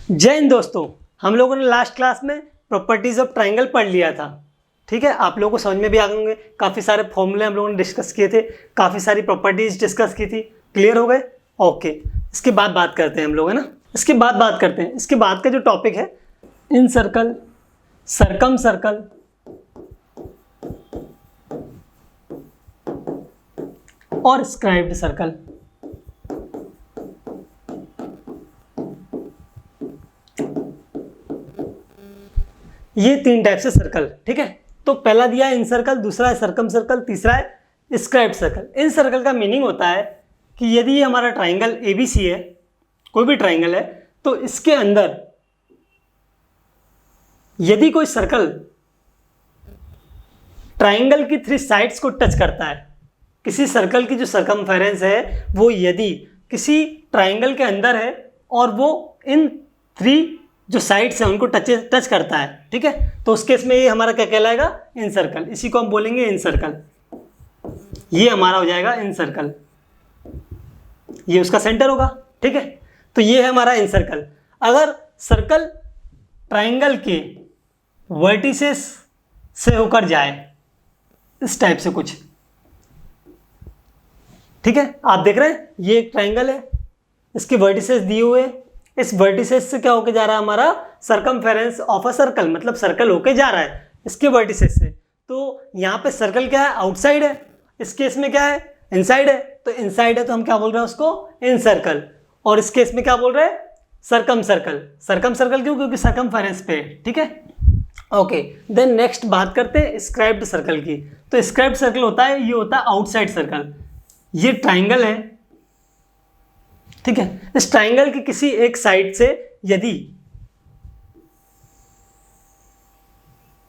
जय हिंद दोस्तों, हम लोगों ने लास्ट क्लास में प्रॉपर्टीज ऑफ ट्राइंगल पढ़ लिया था। ठीक है, आप लोगों को समझ में भी आ गए होंगे। काफ़ी सारे फॉर्मूले हम लोगों ने डिस्कस किए थे, काफ़ी सारी प्रॉपर्टीज डिस्कस की थी। क्लियर हो गए? ओके, इसके बाद बात करते हैं हम लोग, है ना। इसके बाद बात करते हैं, इसके बाद का जो टॉपिक है इन सर्कल, सरकम सर्कल और स्क्राइब्ड सर्कल। ये तीन टाइप से सर्कल। ठीक है, तो पहला दिया है इन सर्कल, दूसरा है सरकम सर्कल, तीसरा है स्क्राइब्ड सर्कल। इन सर्कल का मीनिंग होता है कि यदि ये हमारा ट्राइंगल ABC है, कोई भी ट्राइंगल है, तो इसके अंदर यदि कोई सर्कल ट्राइंगल की 3 साइड्स को टच करता है, किसी सर्कल की जो सरकमफेरेंस है वो यदि किसी ट्राइंगल के अंदर है और वो इन 3 जो साइड्स हैं उनको टच करता है, ठीक है, तो उस केस में ये हमारा क्या कहलाएगा? इन सर्कल। इसी को हम बोलेंगे इन सर्कल। ये हमारा हो जाएगा इन सर्कल, ये उसका सेंटर होगा। ठीक है, तो ये है हमारा इन सर्कल। अगर सर्कल ट्राइंगल के वर्टिसेस से होकर जाए, इस टाइप से कुछ, ठीक है, आप देख रहे हैं ये एक ट्राइंगल है, इसके वर्टिसेस दिए हुए, इस वर्टिसेस से क्या होके जा रहा है? हमारा सरकमफेरेंस ऑफ अ सर्कल, मतलब सर्कल होके जा रहा है इसके वर्टिसेस से। तो यहाँ पे सर्कल क्या है? आउटसाइड है। इस केस में क्या है? इनसाइड है। तो इनसाइड है तो हम क्या बोल रहे हैं उसको? इन सर्कल। और इस केस में क्या बोल रहे हैं? सरकम सर्कल। सरकम सर्कल क्यों? क्योंकि सरकमफेरेंस पे है। ठीक है, ओके। देन नेक्स्ट बात करते हैं स्क्राइब्ड सर्कल की। तो स्क्राइब्ड सर्कल होता है, ये होता है आउटसाइड सर्कल। ये ट्राइंगल है, ठीक है, इस ट्राइंगल की किसी एक साइड से यदि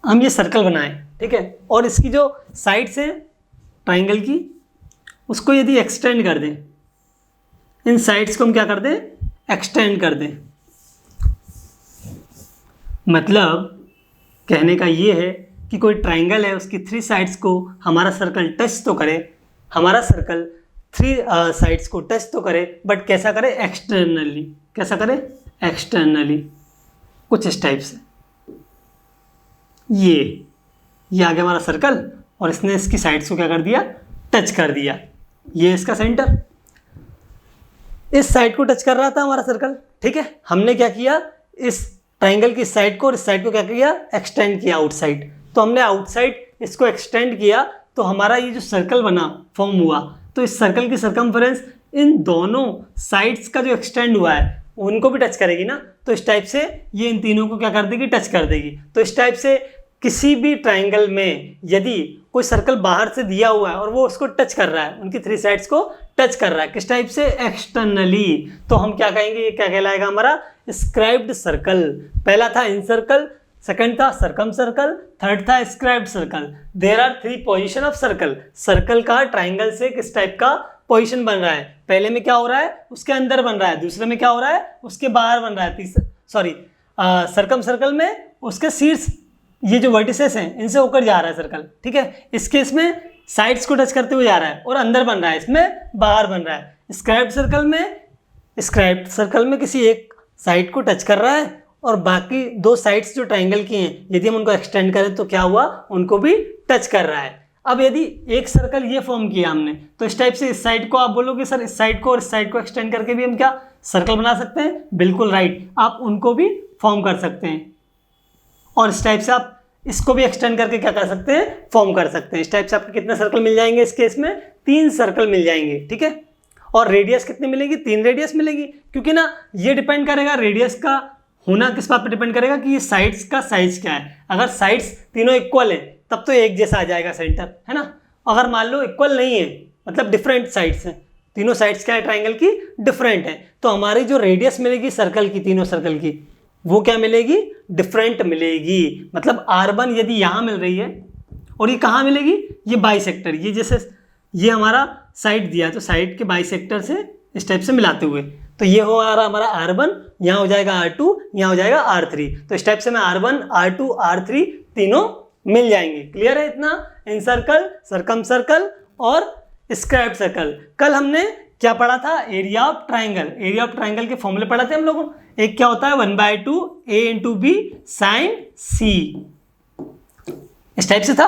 हम ये सर्कल बनाएं, ठीक है, और इसकी जो साइड्स हैं ट्राइंगल की, उसको यदि एक्सटेंड कर दें, इन साइड्स को हम क्या कर दें? एक्सटेंड कर दें। मतलब कहने का ये है कि कोई ट्राइंगल है, उसकी 3 साइड्स को हमारा सर्कल टच तो करे, हमारा सर्कल 3 साइड्स को टच तो करे, बट कैसा करे? एक्सटर्नली। कैसा करे? एक्सटर्नली, कुछ इस टाइप से। ये आ गया हमारा सर्कल और इसने इसकी साइड्स को क्या कर दिया? टच कर दिया। ये इसका सेंटर, इस साइड को टच कर रहा था हमारा सर्कल। ठीक है, हमने क्या किया? इस ट्राइंगल की साइड को और इस साइड को क्या किया? एक्सटेंड किया आउटसाइड। तो हमने आउटसाइड इसको एक्सटेंड किया तो हमारा ये जो सर्कल बना, फॉर्म हुआ, तो इस सर्कल की सरकमफेरेंस इन दोनों साइड्स का जो एक्सटेंड हुआ है उनको भी टच करेगी ना। तो इस टाइप से ये इन तीनों को क्या कर देगी? टच कर देगी। तो इस टाइप से किसी भी ट्राइंगल में यदि कोई सर्कल बाहर से दिया हुआ है और वो उसको टच कर रहा है, उनकी 3 साइड्स को टच कर रहा है, किस टाइप से? एक्सटर्नली, तो हम क्या कहेंगे? ये क्या कहलाएगा? हमारा स्क्राइब्ड सर्कल। पहला था इन सर्कल, सेकंड था सरकम सर्कल, थर्ड था scribed circle. There are 3 position of circle. Circle का ट्राइंगल से किस टाइप का पोजीशन बन रहा है? पहले में क्या हो रहा है? उसके अंदर बन रहा है। दूसरे में क्या हो रहा है? उसके बाहर बन रहा है। सरकम सर्कल में उसके शीर्ष, ये जो वर्टिसेस हैं इनसे होकर जा रहा है सर्कल। ठीक है, इस केस में साइड्स को टच करते हुए जा रहा है और अंदर बन रहा है, इसमें बाहर बन रहा है। स्क्राइब्ड सर्कल में किसी एक साइड को टच कर रहा है और बाकी 2 साइड्स जो ट्राइंगल की हैं यदि हम उनको एक्सटेंड करें तो क्या हुआ? उनको भी टच कर रहा है। अब यदि एक सर्कल ये फॉर्म किया हमने, तो इस टाइप से इस साइड को आप बोलोगे सर इस साइड को और इस साइड को एक्सटेंड करके भी हम क्या सर्कल बना सकते हैं? बिल्कुल राइट, आप उनको भी फॉर्म कर सकते हैं। और इस टाइप से आप इसको भी एक्सटेंड करके क्या कर सकते हैं? फॉर्म कर सकते हैं। इस टाइप से आपको कितने सर्कल मिल जाएंगे? इस केस में 3 सर्कल मिल जाएंगे। ठीक है, और रेडियस कितनी मिलेगी? 3 रेडियस मिलेगी। क्योंकि ना ये डिपेंड करेगा, रेडियस का होना किस बात पर डिपेंड करेगा कि ये साइड्स का साइज क्या है। अगर साइड्स तीनों इक्वल है तब तो एक जैसा आ जाएगा सेंटर, है ना। अगर मान लो इक्वल नहीं है, मतलब डिफरेंट साइड्स हैं, तीनों साइड्स क्या है ट्राइंगल की? डिफरेंट है, तो हमारी जो रेडियस मिलेगी सर्कल की, तीनों सर्कल की, वो क्या मिलेगी? डिफरेंट मिलेगी। मतलब R1 यदि यहाँ मिल रही है और ये कहाँ मिलेगी? ये बाइसेक्टर, ये जैसे ये हमारा साइड दिया तो साइड के बाइसेक्टर से इस टाइप से मिलाते हुए, तो ये हो रहा हमारा R1, यहाँ हो जाएगा R2, यहाँ हो जाएगा R3। तो इस टाइप से मैं R1, R2, R3 तीनों मिल जाएंगे। क्लियर है इतना? इन सर्कल, सरकम सर्कल और स्क्राइब्ड सर्कल। कल हमने क्या पढ़ा था? Area of triangle. Area of triangle के फॉर्मूले पढ़ा थे हम लोगों। एक क्या होता है 1/2 a into B sine C. इस टाइप से था,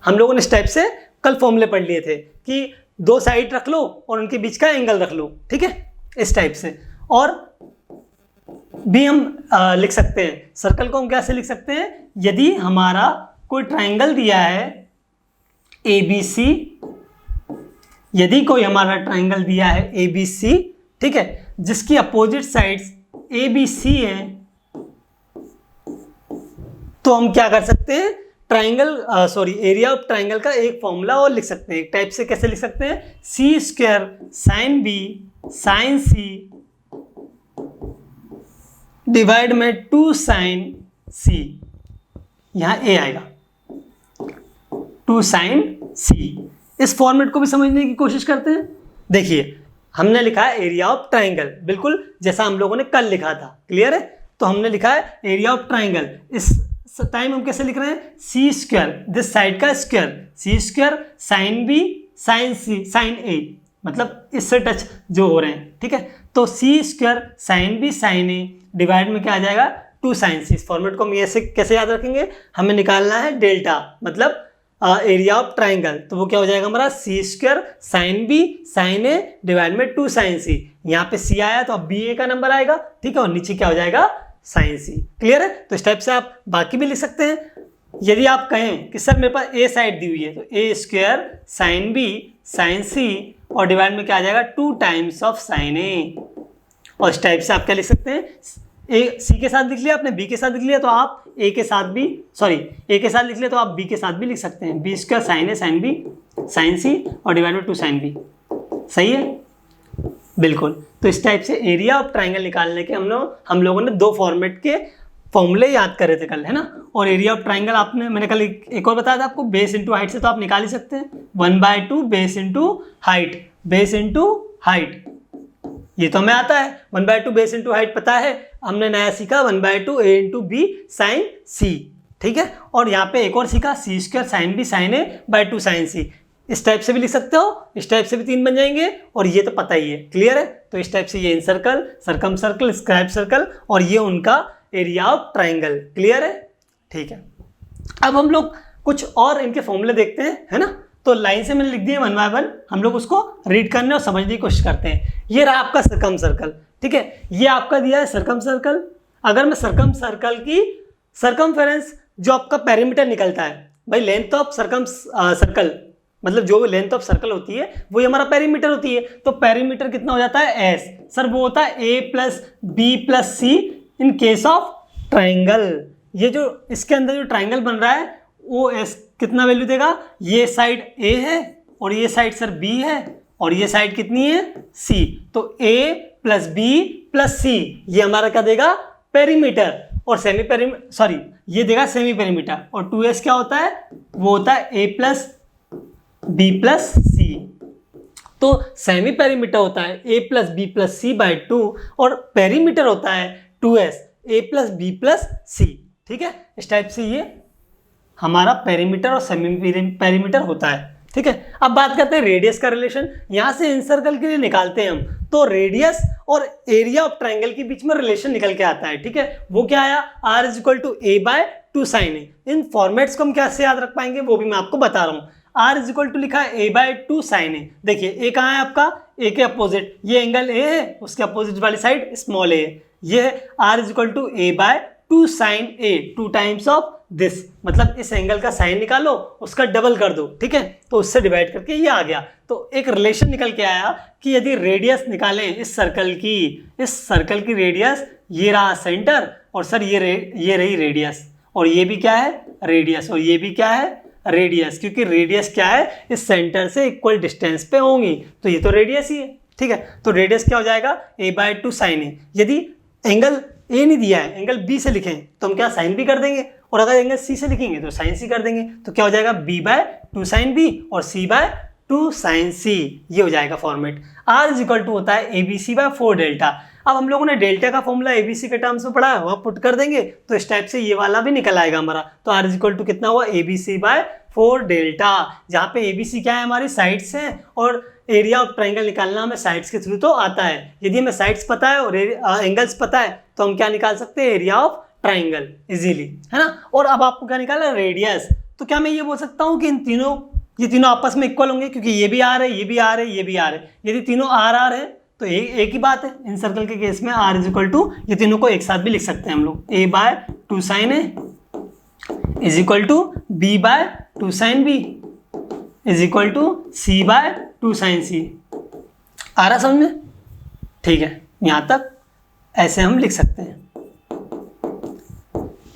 हम लोगों ने इस टाइप से कल फॉर्मूले पढ़ लिए थे कि दो साइड रख लो और उनके बीच का एंगल रख लो, ठीक है, इस टाइप से। और भी हम लिख सकते हैं, सर्कल को हम कैसे लिख सकते हैं, यदि हमारा कोई ट्राइंगल दिया है ABC, यदि कोई हमारा ट्राइंगल दिया है ABC, ठीक है, जिसकी अपोजिट साइड्स ABC है, तो हम क्या कर सकते हैं, एरिया ऑफ ट्राइंगल का एक फॉर्मूला और लिख सकते हैं। एक टाइप से कैसे लिख सकते हैं, सी square sine B sine C divide में 2 साइन सी, यहां ए आएगा 2 साइन सी। इस फॉर्मेट को भी समझने की कोशिश करते हैं। देखिए हमने लिखा है एरिया ऑफ ट्राइंगल, बिल्कुल जैसा हम लोगों ने कल लिखा था, क्लियर है। तो हमने लिखा है एरिया ऑफ ट्राइंगल, इस टाइम हम कैसे लिख रहे हैं, सी स्क्वायर, दिस साइड का square, C square sine B sine सी साइन ए, मतलब इससे टच जो हो रहे हैं, ठीक है। तो सी स्क्वायर साइन बी साइन ए डिवाइड में क्या आ जाएगा 2 साइन सी। इस फॉर्मेट को हम ऐसे कैसे याद रखेंगे, हमें निकालना है डेल्टा, मतलब एरिया ऑफ ट्राइंगल। तो वो क्या हो जाएगा हमारा सी स्क्वायर साइन बी साइन ए डिवाइड में 2 साइन सी। यहाँ पे सी आया तो अब बी ए का नंबर आएगा, ठीक है, और नीचे क्या हो जाएगा साइन सी, क्लियर है। तो इस टाइप से आप बाकी भी लिख सकते हैं। यदि आप कहें कि सर मेरे पास ए साइड दी हुई है, तो ए square sine B sine C और डिवाइड में क्या आ जाएगा 2 टाइम्स ऑफ साइन ए। और इस टाइप से आप क्या लिख सकते हैं, ए सी के साथ लिख लिया आपने, बी के साथ लिख लिया, तो आप ए के साथ लिख लिया तो आप बी के साथ भी लिख सकते हैं, बी स्क्वायर साइन ए साइन बी साइन सी और डिवाइड में 2 साइन बी। सही है, बिल्कुल। तो इस टाइप से एरिया ऑफ ट्राइंगल निकालने के हम लोगों ने 2 फॉर्मेट के फॉर्मूले याद करे थे कल, है ना। और एरिया ऑफ ट्राइंगल मैंने कल एक और बताया था आपको, बेस इंटू हाइट से तो आप निकाल ही सकते हैं, 1/2 base into height, base into height, ये तो हमें आता है। 1/2 बेस इंटू हाइट पता है, हमने नया सीखा 1/2 a into B sine C, ठीक है। और यहाँ पे एक और सीखा C square sine B sine A by 2 sine C. इस टाइप से भी लिख सकते हो, इस टाइप से भी 3 बन जाएंगे, और ये तो पता ही है, क्लियर है। तो इस टाइप से ये इन सर्कल, सरकम सर्कल, स्क्राइब सर्कल, और ये उनका एरिया ऑफ ट्राइंगल, क्लियर है, ठीक है। अब हम लोग कुछ और इनके फॉर्मूले देखते हैं, है ना। तो लाइन से मैंने लिख दिए 1 बाय 1, हम लोग उसको रीड करने और समझने की कोशिश करते हैं। ये रहा आपका सरकम सर्कल, ठीक है, ये आपका दिया है सरकम सर्कल। अगर मैं सरकम सर्कल की सरकमफेरेंस जो आपका पेरीमीटर निकलता है, भाई लेंथ ऑफ सरकम सर्कल, मतलब जो लेंथ ऑफ सर्कल होती है वो हमारा पेरीमीटर होती है। तो पेरीमीटर कितना हो जाता है एस, सर वो होता है ए plus B plus C in case of triangle. ये जो इसके अंदर जो ट्राइंगल बन रहा है वो एस कितना वैल्यू देगा, ये साइड ए है और ये साइड सर बी है और ये साइड कितनी है सी, तो ए प्लस बी प्लस सी ये हमारा क्या देगा पेरीमीटर, और सेमी पेरीमीटर सॉरी ये देगा सेमी पेरीमीटर। और 2s क्या होता है, वो होता है ए प्लस बी प्लस सी। तो सेमी पेरीमीटर होता है ए plus B plus C by 2 और पेरीमीटर होता है 2s A plus B plus C, ठीक है। इस टाइप से ये हमारा पेरीमीटर और सेमी पेरीमीटर होता है, ठीक है। अब बात करते हैं रेडियस का रिलेशन, यहां से इन सर्कल के लिए निकालते हैं हम। तो रेडियस और एरिया ऑफ ट्राइंगल के बीच में रिलेशन निकल के आता है, ठीक है। वो क्या आया, r is equal to A by 2 sine a. इन फॉर्मेट्स को हम कैसे याद रख पाएंगे वो भी मैं आपको बता रहा हूँ। r इज इक्वल टू लिखा है ए बाय 2 साइन ए। देखिए ए कहाँ है आपका, ए के अपोजिट, ये एंगल ए है, उसके अपोजिट वाली साइड स्मॉल ए है। ये है r is equal to A by 2 sine a, 2 times of this, मतलब इस एंगल का साइन निकालो उसका डबल कर दो, ठीक है, तो उससे डिवाइड करके ये आ गया। तो एक रिलेशन निकल के आया कि यदि रेडियस निकालें इस सर्कल की रेडियस, ये रहा सेंटर और सर ये रही रेडियस, और ये भी क्या है रेडियस, और ये भी क्या है रेडियस, क्योंकि रेडियस क्या है इस सेंटर से इक्वल डिस्टेंस पे होंगी, तो ये तो रेडियस ही है, ठीक है। तो रेडियस क्या हो जाएगा ए बाय 2 साइन ए। यदि एंगल ए नहीं दिया है, एंगल बी से लिखें तो हम क्या साइन बी कर देंगे, और अगर एंगल सी से लिखेंगे तो साइन सी कर देंगे। तो क्या हो जाएगा बी बाय 2 साइन बी और सी बाय 2 साइन सी, ये हो जाएगा format. R is equal to होता है a B c by 4 delta. अब हम लोगों ने डेल्टा का फॉर्मूला ए बी सी के टर्म्स में पढ़ा है, वहाँ पुट कर देंगे तो इस टाइप से ये वाला भी निकल आएगा हमारा। तो आर इज इक्वल टू कितना हुआ a B c by 4 delta, जहाँ पे ए बी सी क्या है हमारी साइड्स हैं, और एरिया ऑफ ट्राइंगल निकालना हमें साइड्स के थ्रू तो आता है। यदि हमें साइड्स पता है और एंगल्स पता है तो हम क्या निकाल सकते हैं, एरिया ऑफ ट्राइंगल इजीली, है ना। और अब आपको क्या निकाला, रेडियस। तो क्या मैं ये बोल सकता हूँ कि ये तीनों आपस में इक्वल होंगे, क्योंकि ये भी आर है, ये भी आर है, ये भी आर है। यदि तीनों आर आर है तो एक ही बात है, इन सर्कल के केस में आर इज इक्वल टू, ये तीनों को एक साथ भी लिख सकते हैं हम लोग, a by 2 sine A is equal to b by 2 sine b is equal to c by 2 sine c। आ रहा समझ में? ठीक है, यहाँ तक ऐसे हम लिख सकते हैं।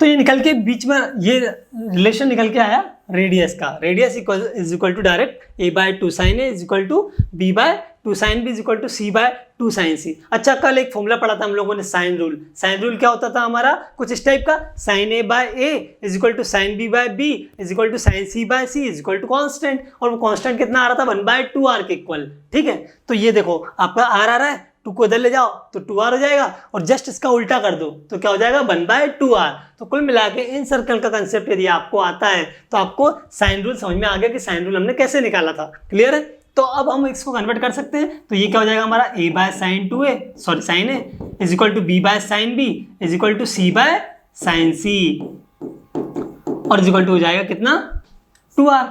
तो ये निकल के बीच में ये रिलेशन निकल के आया रेडियस का। Radius is equal to direct a by 2 sine A is equal to b by 2 sine b is equal to c by 2 sine c। अच्छा, कल एक फॉर्मूला पढ़ा था हम लोगों ने, साइन रूल। साइन रूल क्या होता था हमारा, कुछ इस टाइप का, sine a by a is equal to sine b by b is equal to sine c by c is equal to constant. और वो कॉन्स्टेंट कितना आ रहा था, 1 बाय 2r के इक्वल। ठीक है, तो ये देखो आपका r आ रहा है, 2 को इधर ले जाओ तो 2r हो जाएगा, और जस्ट इसका उल्टा कर दो तो क्या हो जाएगा, 1 बाय 2r। तो कुल मिला के इन सर्कल का कंसेप्ट यदि आपको आता है तो आपको साइन रूल समझ में आ गया कि साइन रूल हमने कैसे निकाला था। क्लियर है? तो अब हम इसको कन्वर्ट कर सकते हैं। तो ये क्या हो जाएगा हमारा, a by sine 2a sorry sine a is equal to b by sine b is equal to c by sine c, और इज इक्वल टू हो जाएगा कितना, 2r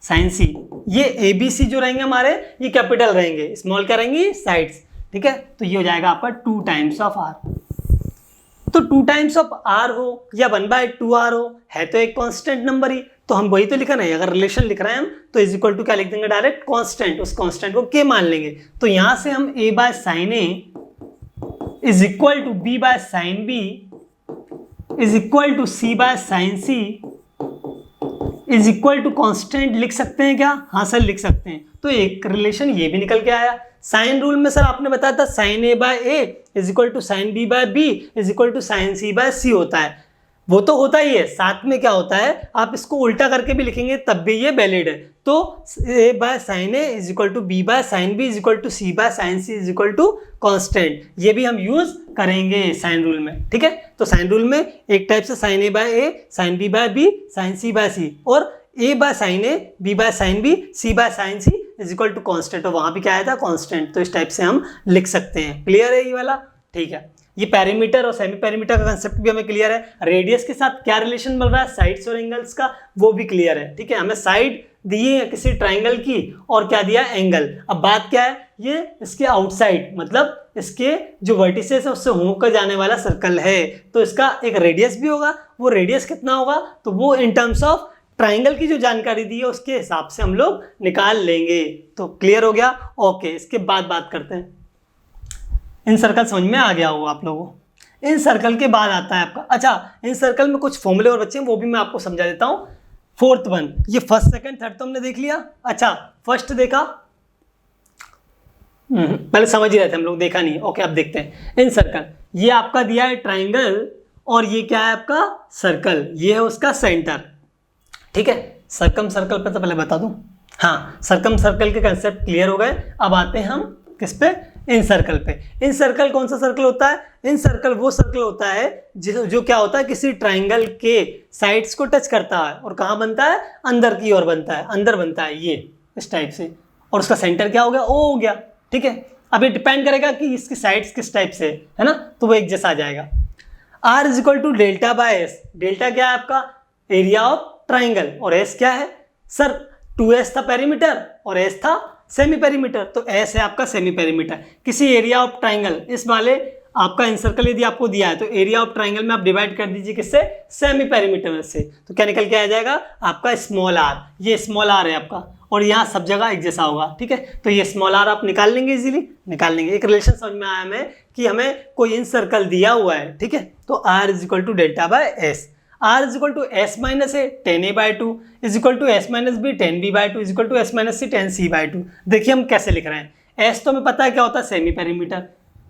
साइन c। ये ए बी सी जो रहेंगे हमारे, ये कैपिटल रहेंगे, स्मॉल क्या रहेंगी, साइड्स। ठीक है, तो ये हो जाएगा आपका 2 टाइम्स ऑफ r। तो 2 टाइम्स ऑफ r हो या 1 बाय 2r हो, है तो एक कांस्टेंट नंबर ही, तो हम वही तो लिखा नहीं। अगर रिलेशन लिख रहे हैं हम तो इज इक्वल टू क्या लिख देंगे, डायरेक्ट कांस्टेंट, उस कांस्टेंट को k मान लेंगे। तो यहां से हम a by sine a is equal to b by sine b is equal to c by sine c is equal to constant लिख सकते हैं क्या? हाँ सर, लिख सकते हैं। तो एक रिलेशन ये भी निकल के आया। साइन रूल में सर आपने बताया था sine a by a is equal to sine b by b is equal to sine c by c होता है। वो तो होता ही है, साथ में क्या होता है, आप इसको उल्टा करके भी लिखेंगे तब भी ये वैलिड है। तो a by sine a is equal to b by sine b is equal to c by sine c is equal to constant, ये भी हम यूज करेंगे साइन रूल में। ठीक है, तो साइन रूल में एक टाइप से sine a by a, sine b by b, sine c by c, और a by sine a, b by sine b, c by sine c is equal to constant. और वहां भी क्या आया था, कॉन्स्टेंट। तो इस टाइप से हम लिख सकते हैं। क्लियर है ये वाला? ठीक है, ये पेरीमीटर और सेमी पेरीमीटर का कंसेप्ट भी हमें क्लियर है। रेडियस के साथ क्या रिलेशन बन रहा है, साइड्स और एंगल्स का, वो भी क्लियर है। ठीक है, हमें साइड दी है किसी ट्राइंगल की और क्या दिया, एंगल। अब बात क्या है, ये इसके आउटसाइड मतलब इसके जो वर्टिसेस है उससे होकर जाने वाला सर्कल है, तो इसका एक रेडियस भी होगा। वो रेडियस कितना होगा, तो वो इन टर्म्स ऑफ ट्राइंगल की जो जानकारी दी है उसके हिसाब से हम लोग निकाल लेंगे। तो क्लियर हो गया? ओके, इसके बाद बात करते हैं। इन सर्कल समझ में आ गया होगा आप लोगों को। इन सर्कल के बाद आता है आपका, अच्छा इन सर्कल में कुछ फॉर्मूले और बच्चे हैं, वो भी मैं आपको समझा देता हूँ। फोर्थ वन, ये फर्स्ट सेकंड थर्ड तो हमने देख लिया। अच्छा, फर्स्ट देखा, पहले समझ ही रहे थे हम लोग, देखा नहीं। ओके, अब देखते हैं। इन सर्कल, ये आपका दिया है ट्राइंगल और ये क्या है आपका सर्कल, ये है उसका सेंटर। ठीक है, सर्कम सर्कल पे तो पहले बता दूं। हाँ, सर्कम सर्कल के कंसेप्ट क्लियर हो गए। अब आते हैं हम किस पे, इन सर्कल पे। इन सर्कल कौन सा सर्कल होता है, इन सर्कल वो सर्कल होता है जो क्या होता है, किसी ट्राइंगल के साइड्स को टच करता है और कहाँ बनता है, अंदर की ओर बनता है, अंदर बनता है ये इस टाइप से, और उसका सेंटर क्या हो गया, ओ हो गया। ठीक है, अब ये डिपेंड करेगा कि इसकी साइड्स किस टाइप से है ना, तो वो एक जैसा आ जाएगा। R is equal to delta by s. Delta क्या है आपका, एरिया ऑफ ट्राइंगल, और एस क्या है सर, 2s था पेरीमीटर और एस था सेमी पेरीमीटर, तो एस है आपका सेमी पेरीमीटर। किसी एरिया ऑफ ट्राइंगल, इस वाले आपका इंसर्कल यदि आपको दिया है तो एरिया ऑफ ट्राइंगल में आप डिवाइड कर दीजिए किससे, सेमी पेरीमीटर से, तो क्या निकल के आ जाएगा आपका स्मॉल आर। ये स्मॉल आर है आपका, और यहाँ सब जगह एक जैसा होगा। ठीक है, तो ये स्मॉल आर आप निकाल लेंगे, इजीली निकाल लेंगे। एक रिलेशन समझ में आया हमें कि हमें कोई इन सर्कल दिया हुआ है। ठीक है, तो r is equal to delta by s. R is equal to s minus a 10a by 2 is equal to s minus b 10b by 2 is equal to s minus c 10c by 2। देखिए हम कैसे लिख रहे हैं, S तो हमें पता है क्या होता है, सेमी पेरीमीटर।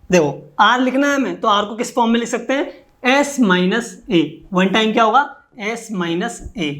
देखो आर लिखना है हमें, तो आर को किस फॉर्म में लिख सकते हैं, एस माइनस ए, वन टाइम क्या होगा, एस माइनस ए,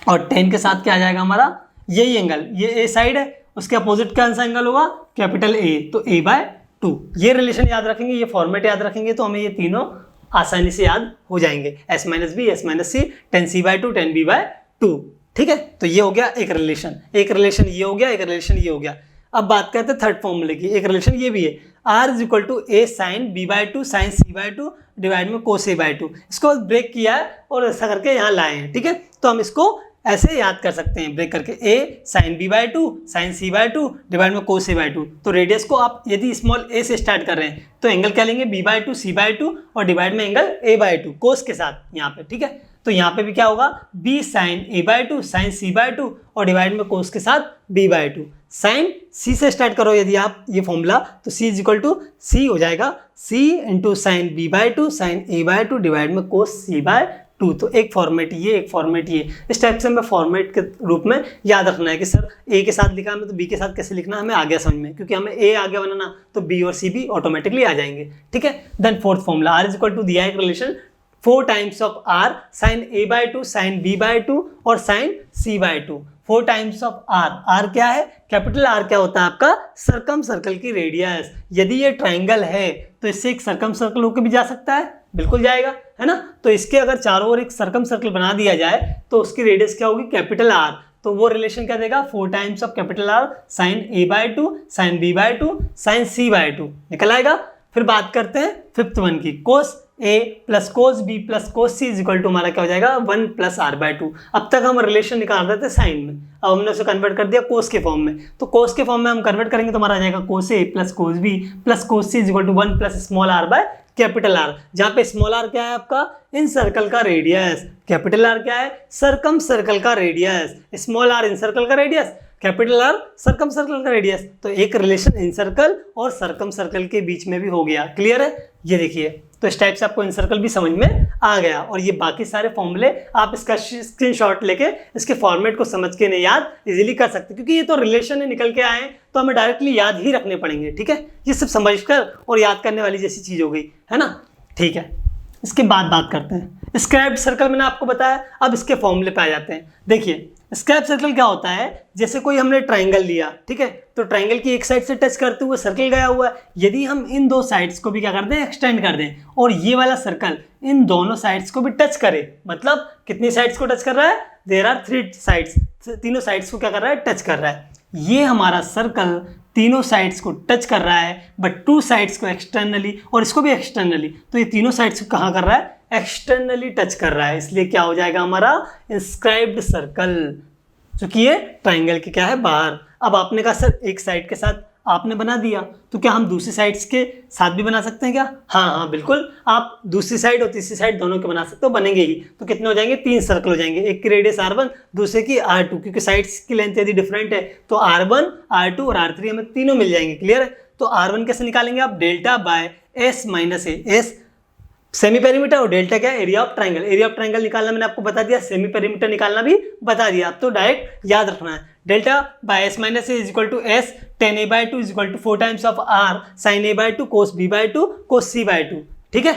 और 10 के साथ क्या आ जाएगा हमारा, यही एंगल, ये ए साइड है, उसके अपोजिट कौन सा एंगल होगा, कैपिटल ए, तो ए बाय 2। ये रिलेशन याद रखेंगे, ये फॉर्मेट याद रखेंगे, तो हमें ये तीनों आसानी से याद हो जाएंगे, s minus b, s minus c, 10c by 2, 10b by 2। ठीक है, तो ये हो गया एक रिलेशन, एक रिलेशन ये हो गया, एक रिलेशन ये हो गया। अब बात करते हैं थर्ड फॉर्मूले की, एक रिलेशन ये भी है, r is equal to a sine b/2 sine c/2 divide में cos a/2। इसको ब्रेक किया है और ऐसा करके यहाँ लाए हैं, ठीक है। तो हम इसको ऐसे याद कर सकते हैं ब्रेक करके, a sine b/2 sine c/2 divide में cos a/2। तो रेडियस को आप यदि स्मॉल a से स्टार्ट कर रहे हैं तो एंगल क्या लेंगे, b/2 c/2 और डिवाइड में एंगल a/2 cos के साथ यहाँ पे, ठीक है। तो यहाँ पे भी क्या होगा, b sign a/2 sign c/2 और डिवाइड में cos के साथ b/2। साइन c से स्टार्ट करो यदि आप ये फॉर्मूला, तो c is equal to c हो जाएगा c into sine b/2 sine a/2 divide में cos c/2। तो एक फॉर्मेट ये, एक फॉर्मेट ये, इस टाइप से हमें फॉर्मेट के रूप में याद रखना है कि सर a के साथ लिखा हमें तो b के साथ कैसे लिखना हमें आ गया समझ में, क्योंकि हमें a आगे बनाना तो b और c भी ऑटोमेटिकली आ जाएंगे, ठीक है। Then fourth formula, r is equal to दिया है एक relation 4 times of r sine a/2 sine b/2 और sign c/2। 4 times of r क्या है, कैपिटल R क्या होता है आपका, सर्कम सर्कल की रेडियस। यदि ये ट्राइंगल है तो इससे एक सर्कम सर्कल होकर भी जा सकता है, बिल्कुल जाएगा, है ना। तो इसके अगर चारों ओर एक सर्कम सर्कल बना दिया जाए तो उसकी रेडियस क्या होगी, कैपिटल R। तो वो रिलेशन क्या देगा, 4 times of capital R sine a/2 sine b/2 sine c/2 निकल आएगा। फिर बात करते हैं फिफ्थ वन की, cos a plus cos b plus cos c is equal to हमारा क्या हो जाएगा 1 प्लस r/2। अब तक हम रिलेशन निकाल रहे थे साइन में, अब हमने उसे कन्वर्ट कर दिया कोस के फॉर्म में। तो कोस के फॉर्म में हम कन्वर्ट करेंगे तो हमारा आ जाएगा cos a plus cos b plus cos c is equal to 1 plus small r by capital R, जहाँ पे स्मॉल r क्या है आपका, इन सर्कल का रेडियस, कैपिटल R क्या है, सर्कम सर्कल का radius, small r incircle का radius, capital R circumcircle का रेडियस। तो एक रिलेशन इन सर्कल और सर्कम सर्कल के बीच में भी हो गया, क्लियर है। ये देखिए, तो इस टाइप से आपको इन सर्कल भी समझ में आ गया। और ये बाकी सारे फॉर्मूले आप इसका स्क्रीनशॉट लेके इसके फॉर्मेट को समझ के नहीं याद इजीली कर सकते, क्योंकि ये तो रिलेशन निकल के आए तो हमें डायरेक्टली याद ही रखने पड़ेंगे, ठीक है। ये सब समझकर और याद करने वाली जैसी चीज हो गई, है ना, ठीक है। इसके बाद बात करते हैं स्क्वायर्ड सर्कल, मैंने आपको बताया। अब इसके फॉर्मूले पे आ जाते हैं। देखिए स्क्वायर सर्कल क्या होता है, जैसे कोई हमने ट्राइंगल लिया, ठीक है, तो ट्राइंगल की एक साइड से टच करते हुए सर्कल गया हुआ है। यदि हम इन दो साइड्स को भी क्या कर दें, एक्सटेंड कर दें, और ये वाला सर्कल इन दोनों साइड्स को भी टच करे, मतलब कितनी साइड्स को टच कर रहा है, देयर आर 3 साइड्स, तीनों साइड्स को क्या कर रहा है, टच कर रहा है। ये हमारा सर्कल तीनों साइड्स को टच कर रहा है, बट 2 साइड्स को एक्सटर्नली और इसको भी एक्सटर्नली, तो ये तीनों साइड्स को कहाँ कर रहा है, एक्सटर्नली टच कर रहा है। इसलिए क्या हो जाएगा हमारा इंस्क्राइब्ड सर्कल, क्योंकि ये ट्राइंगल के क्या है, बाहर। अब आपने कहा सर एक साइड के साथ आपने बना दिया, तो क्या हम दूसरी साइड्स के साथ भी बना सकते हैं क्या? हाँ बिल्कुल, आप दूसरी साइड और तीसरी साइड दोनों के बना सकते हो, बनेंगे ही। तो कितने हो जाएंगे, 3 सर्कल हो जाएंगे, एक की रेडियस r1 दूसरे की r2, क्योंकि साइड्स की लेंथ यदि डिफरेंट है तो r1 r2 और r3 हमें तीनों मिल जाएंगे, क्लियर है। तो r1 कैसे निकालेंगे आप, delta by s minus A, S semi perimeter और डेल्टा क्या है, area of triangle. Area of triangle निकालना मैंने आपको बता दिया, सेमी पेरीमीटर निकालना भी बता दिया। अब तो डायरेक्ट याद रखना है, delta by S minus A is equal to S tan A by two is equal to 4 times of R sine A by two cos B by two cos C by two, ठीक है।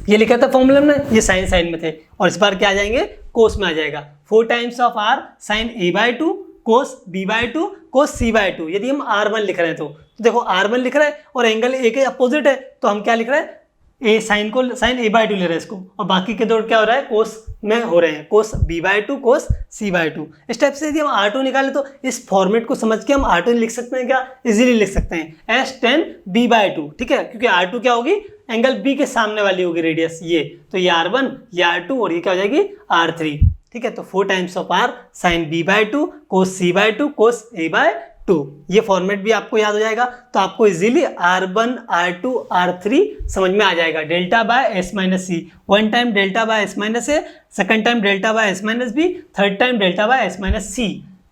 ये लिखा था formula में, ये sign sign में थे, और इस बार क्या आ जाएंगे, कोस में आ जाएगा 4 times of R sine A by two cos B by two cos C by two. यदि हम r1 लिख रहे हैं तो देखो r1 लिख रहे हैं और एंगल ए के अपोजिट है, तो हम क्या लिख रहे हैं, ए साइन को साइन ए बाई टू ले रहे हैं इसको, और बाकी के दो क्या हो रहा है, कोस में हो रहे हैं, cos B by two cos C by two. इस टाइप से यदि हम r2 निकालें तो इस फॉर्मेट को समझ के हम r2 लिख सकते हैं, क्या इजीली लिख सकते हैं, S tan B by two, ठीक है, क्योंकि r2 क्या होगी, एंगल बी के सामने वाली होगी रेडियस ये, तो ये r1 ये r2 और ये क्या हो जाएगी r3, ठीक है। तो 4 times of r sine B by two cos C by two cos A by two, ये फॉर्मेट भी आपको याद हो जाएगा, तो आपको इजीली r1 r2 r3 समझ में आ जाएगा। Delta by S minus C, 1 time delta by S minus A, second time delta by S minus B, third time delta by S minus C.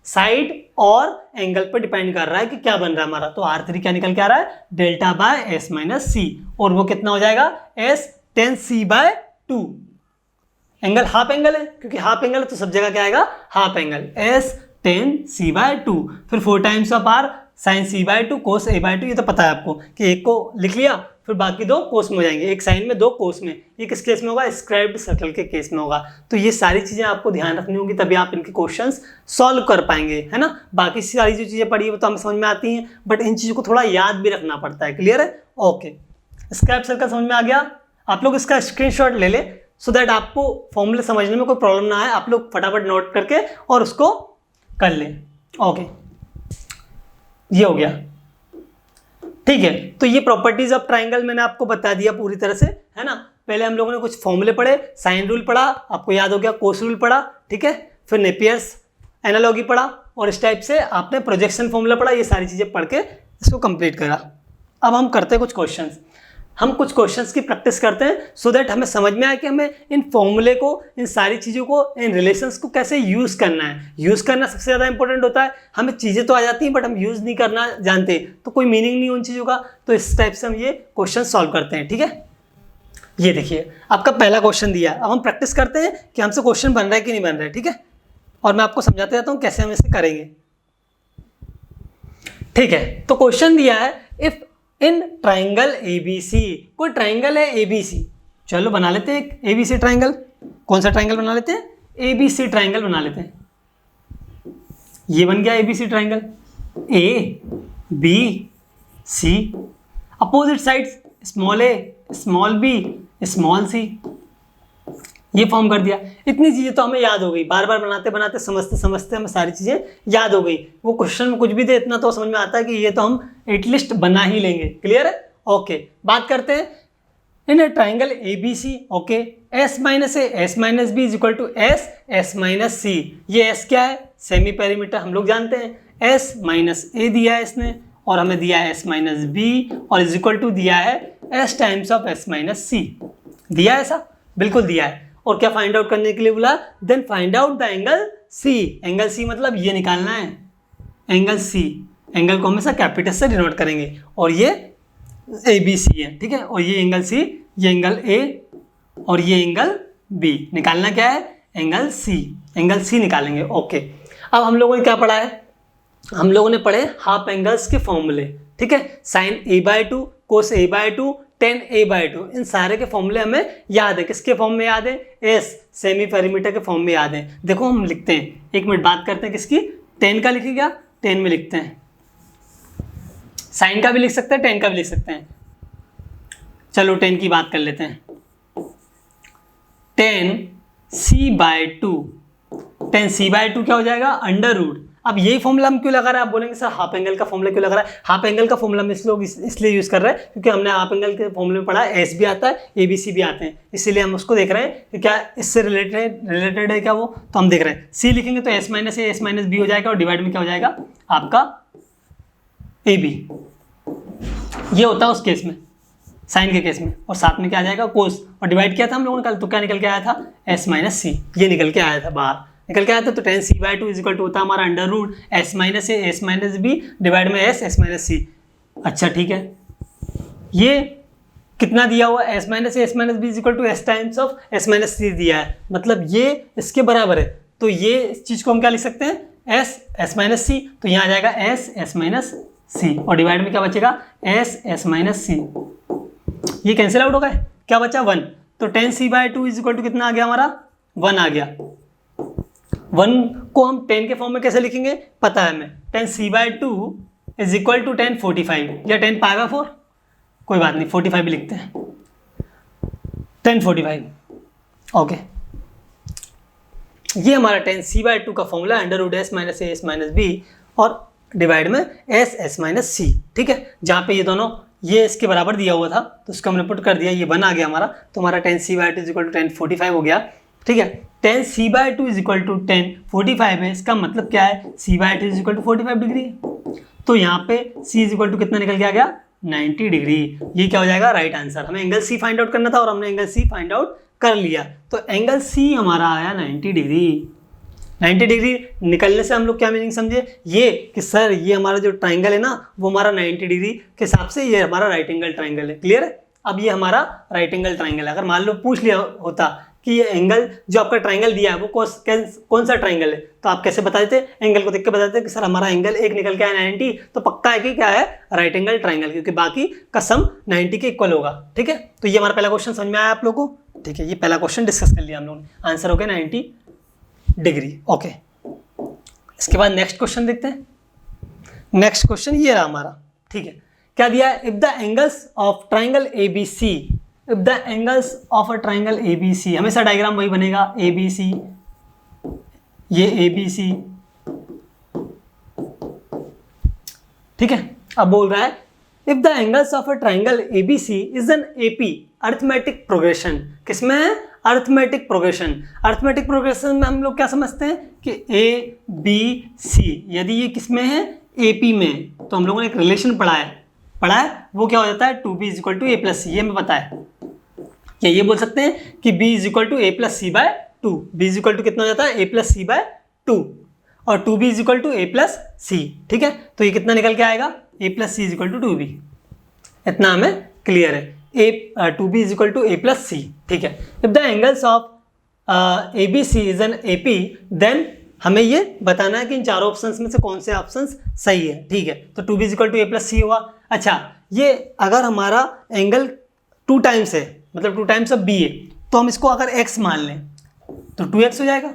Side और एंगल पर depend कर रहा है कि क्या बन रहा है हमारा, तो r3 क्या निकल के आ रहा है, डेल्टा बाय एस माइनस सी, और वो कितना हो जाएगा, S tan C by two. Angle half angle है, क्योंकि हाफ एंगल है तो सब जगह क्या आएगा, half angle, S tan C by two. फिर 4 times of R sine C by two cos A by two, ये तो पता है आपको कि एक को लिख लिया, फिर बाकी 2 कोस में हो जाएंगे, एक साइन में 2 कोस में। ये किस केस में होगा, स्क्वायर्ड सर्कल के केस में होगा। तो ये सारी चीज़ें आपको ध्यान रखनी होगी, तभी आप इनके क्वेश्चंस सॉल्व कर पाएंगे, है ना। बाकी सारी जो चीज़ें पढ़ी है वो तो हमें समझ में आती हैं, बट इन चीज़ों को थोड़ा याद भी रखना पड़ता है, क्लियर है। ओके, स्क्वायर्ड सर्कल समझ में आ गया, आप लोग इसका स्क्रीनशॉट ले ले, सो दैट आपको फॉर्मूले समझने में कोई प्रॉब्लम ना आए, आप लोग फटाफट नोट करके और उसको कर लें। ओके, ये हो गया, ठीक है। तो ये प्रॉपर्टीज ऑफ ट्राइंगल मैंने आपको बता दिया पूरी तरह से, है ना। पहले हम लोगों ने कुछ फॉर्मूले पढ़े, साइन रूल पढ़ा, आपको याद हो गया, कोस रूल पढ़ा, ठीक है। फिर नेपियर्स एनालॉगी पढ़ा, और इस टाइप से आपने प्रोजेक्शन फॉर्मूला पढ़ा। ये सारी चीज़ें पढ़ के इसको कंप्लीट करा। अब हम करते हैं कुछ क्वेश्चंस, हम कुछ क्वेश्चंस की प्रैक्टिस करते हैं, सो दैट हमें समझ में आए कि हमें इन फॉर्मूले को, इन सारी चीज़ों को, इन रिलेशंस को कैसे यूज़ करना है। यूज़ करना सबसे ज़्यादा इंपॉर्टेंट होता है। हमें चीज़ें तो आ जाती हैं बट हम यूज़ नहीं करना जानते, तो कोई मीनिंग नहीं उन चीज़ों का। तो इस टाइप से हम ये क्वेश्चन सॉल्व करते हैं, ठीक है। ये देखिए आपका पहला क्वेश्चन दिया है। अब हम प्रैक्टिस करते हैं कि हमसे क्वेश्चन बन रहा है कि नहीं बन रहा है, ठीक है। और मैं आपको समझाते जाता हूँ कैसे हम इसे करेंगे, ठीक है। तो क्वेश्चन दिया है, इफ इन ट्राइंगल एबीसी, कोई ट्राइंगल है एबीसी, चलो बना लेते हैं एक एबीसी ट्राइंगल। कौन सा ट्राइंगल बना लेते हैं? एबीसी ट्राइंगल बना लेते हैं। ये बन गया ABC triangle, A B C, opposite sides small A small B small C, ये फॉर्म कर दिया। इतनी चीज़ें तो हमें याद हो गई, बार बार बनाते बनाते समझते समझते हमें सारी चीज़ें याद हो गई। वो क्वेश्चन में कुछ भी दे इतना तो समझ में आता है कि ये तो हम एटलीस्ट बना ही लेंगे। क्लियर है? ओके, बात करते हैं in A triangle A B C. Okay, S minus A S minus B is equal to S S minus C. ये एस क्या है? सेमी पेरीमीटर, हम लोग जानते हैं। एस माइनस ए दिया है इसने, और हमें दिया है एस माइनस बी, और इज इक्वल टू दिया है S times of S minus C. दिया है ऐसा? बिल्कुल दिया है। और क्या फाइंड आउट करने के लिए बोला? Then find out the angle C. Angle C मतलब ये निकालना है, एंगल सी। एंगल को हमेशा कैपिटल से डिनोट करेंगे, और ये ए बी सी है, ठीक है। और ये एंगल सी, ये एंगल ए, और ये एंगल बी। निकालना क्या है? Angle C. एंगल सी निकालेंगे। ओके, अब हम लोगों ने क्या पढ़ा है? हम लोगों ने पढ़े हाफ एंगल्स के फॉर्मूले, ठीक है। Sine A by two, cos A by two, tan A by two, इन सारे के फॉर्मूले हमें याद है। किसके फॉर्म में याद है? एस सेमी पेरीमीटर के फॉर्म में याद है। देखो हम लिखते हैं, एक मिनट बात करते हैं किसकी? टेन का लिखिए, क्या 10 में लिखते हैं। साइन का भी लिख सकते हैं, 10 का भी लिख सकते हैं। चलो 10 की बात कर लेते हैं। 10 C by two, 10 C by two क्या हो जाएगा? Under root. अब यही फॉर्मूला हम क्यों लगा रहे हैं? आप बोलेंगे सर हाफ एंगल का फॉर्मूला क्यों लगा रहा है? हाफ एंगल का फॉर्मूला हम इसलिए यूज कर रहे हैं क्योंकि हमने हाफ एंगल के फॉर्मूले में पढ़ा एस भी आता है, ए बी सी भी आते हैं, इसीलिए हम उसको देख रहे हैं कि क्या इससे रिलेटेड है क्या वो, तो हम देख रहे हैं। सी लिखेंगे तो S minus A S minus B हो जाएगा, और डिवाइड में क्या हो जाएगा? आपका ए बी। ये होता है उस केस में, साइन के केस में, और साथ में क्या आ जाएगा? कोस। और डिवाइड किया था हम लोगों ने कल, तो क्या निकल के आया था? S minus C. ये निकल के आया था, बाहर निकल के आया था। तो 10 C by two is equal to होता है हमारा under root S minus A S minus B divide में एस एस माइनस सी। अच्छा ठीक है, ये कितना दिया हुआ? S minus A S minus B is equal to S times of S minus C दिया है, मतलब ये इसके बराबर है। तो ये इस चीज़ को हम क्या लिख सकते हैं? एस एस माइनस सी। तो यहाँ आ जाएगा एस एस माइनस सी, और डिवाइड में क्या बचेगा? S S minus C. ये कैंसिल आउट हो गए, क्या बचा? 1। तो 10 C by two is equal to कितना आ गया हमारा? 1 आ गया। 1 को हम 10 के फॉर्म में कैसे लिखेंगे पता है हमें? 10 C by two is equal to 10 45, या 10 पाई बाय 4, कोई बात नहीं 45 भी लिखते हैं। 10 45। ओके, ये हमारा 10 सी बाय टू का formula under root S minus A S minus B, और डिवाइड में एस एस माइनस सी, ठीक है। जहाँ पे ये दोनों ये इसके बराबर दिया हुआ था तो उसको हमने पुट कर दिया, ये 1 आ गया हमारा। तो हमारा 10 C by two is equal to 10 45 हो गया, ठीक है। 10 C by two is equal to 10 45 है, इसका मतलब क्या है? C by two is equal to 45 degree. तो यहाँ पे सी इज इक्वल टू कितना निकल के आ गया? 90 डिग्री। ये क्या हो जाएगा? Right answer. हमें एंगल सी फाइंड आउट करना था और हमने एंगल सी फाइंड आउट कर लिया। तो एंगल सी हमारा आया 90 डिग्री। 90 डिग्री निकलने से हम लोग क्या मीनिंग समझे? ये कि सर ये हमारा जो ट्राइंगल है ना, वो हमारा 90 डिग्री के हिसाब से ये हमारा राइट एंगल ट्राइंगल है। क्लियर है? अब ये हमारा राइट एंगल ट्राइंगल है। अगर मान लो पूछ लिया होता कि ये एंगल जो आपका ट्राइंगल दिया है वो कौन सा ट्राइंगल है, तो आप कैसे बता देते? एंगल को देख के बता देते कि सर हमारा एंगल एक निकल के आया 90, तो पक्का है कि क्या है? राइट एंगल ट्राइंगल, क्योंकि बाकी का सम 90 के इक्वल होगा। ठीक है, तो ये हमारा पहला क्वेश्चन समझ में आया आप लोगों को? ठीक है, ये पहला क्वेश्चन डिस्कस कर लिया हम लोगों ने, आंसर हो गया 90 डिग्री। ओके, इसके बाद नेक्स्ट क्वेश्चन देखते हैं। नेक्स्ट क्वेश्चन ये रहा हमारा। ठीक है, क्या दिया है? If the angles of triangle ABC, if the angles of a triangle ABC, हमेशा डायग्राम वही बनेगा ABC, ये ABC, ठीक है, अब बोल रहा है if the angles of a triangle ABC is an AP arithmetic progression. किसमें है? Arithmetic progression. अरिथमेटिक प्रोग्रेशन में हम लोग क्या समझते हैं कि ABC यदि ये किसमें है? AP में, तो हम लोगों ने एक रिलेशन पढ़ा है वो क्या हो जाता है? 2B is equal to A plus सी। ये हमें पता है, क्या ये बोल सकते हैं कि B is equal to A plus C by 2। B is equal to कितना हो जाता है? A प्लस सी बाय 2 और 2B is equal to A plus C. ठीक है, तो ये कितना निकल के आएगा? A plus C is equal to 2B। इतना हमें क्लियर है। 2B is equal to A plus C. ठीक है, if the angles of ABC is an AP then हमें ये बताना है कि इन चारों ऑप्शंस में से कौन से ऑप्शंस सही है। ठीक है, तो 2B is equal to A plus C हुआ। अच्छा, ये अगर हमारा एंगल 2 टाइम्स है, मतलब 2 टाइम्स ऑफ B है, तो हम इसको अगर x मान लें तो 2x हो जाएगा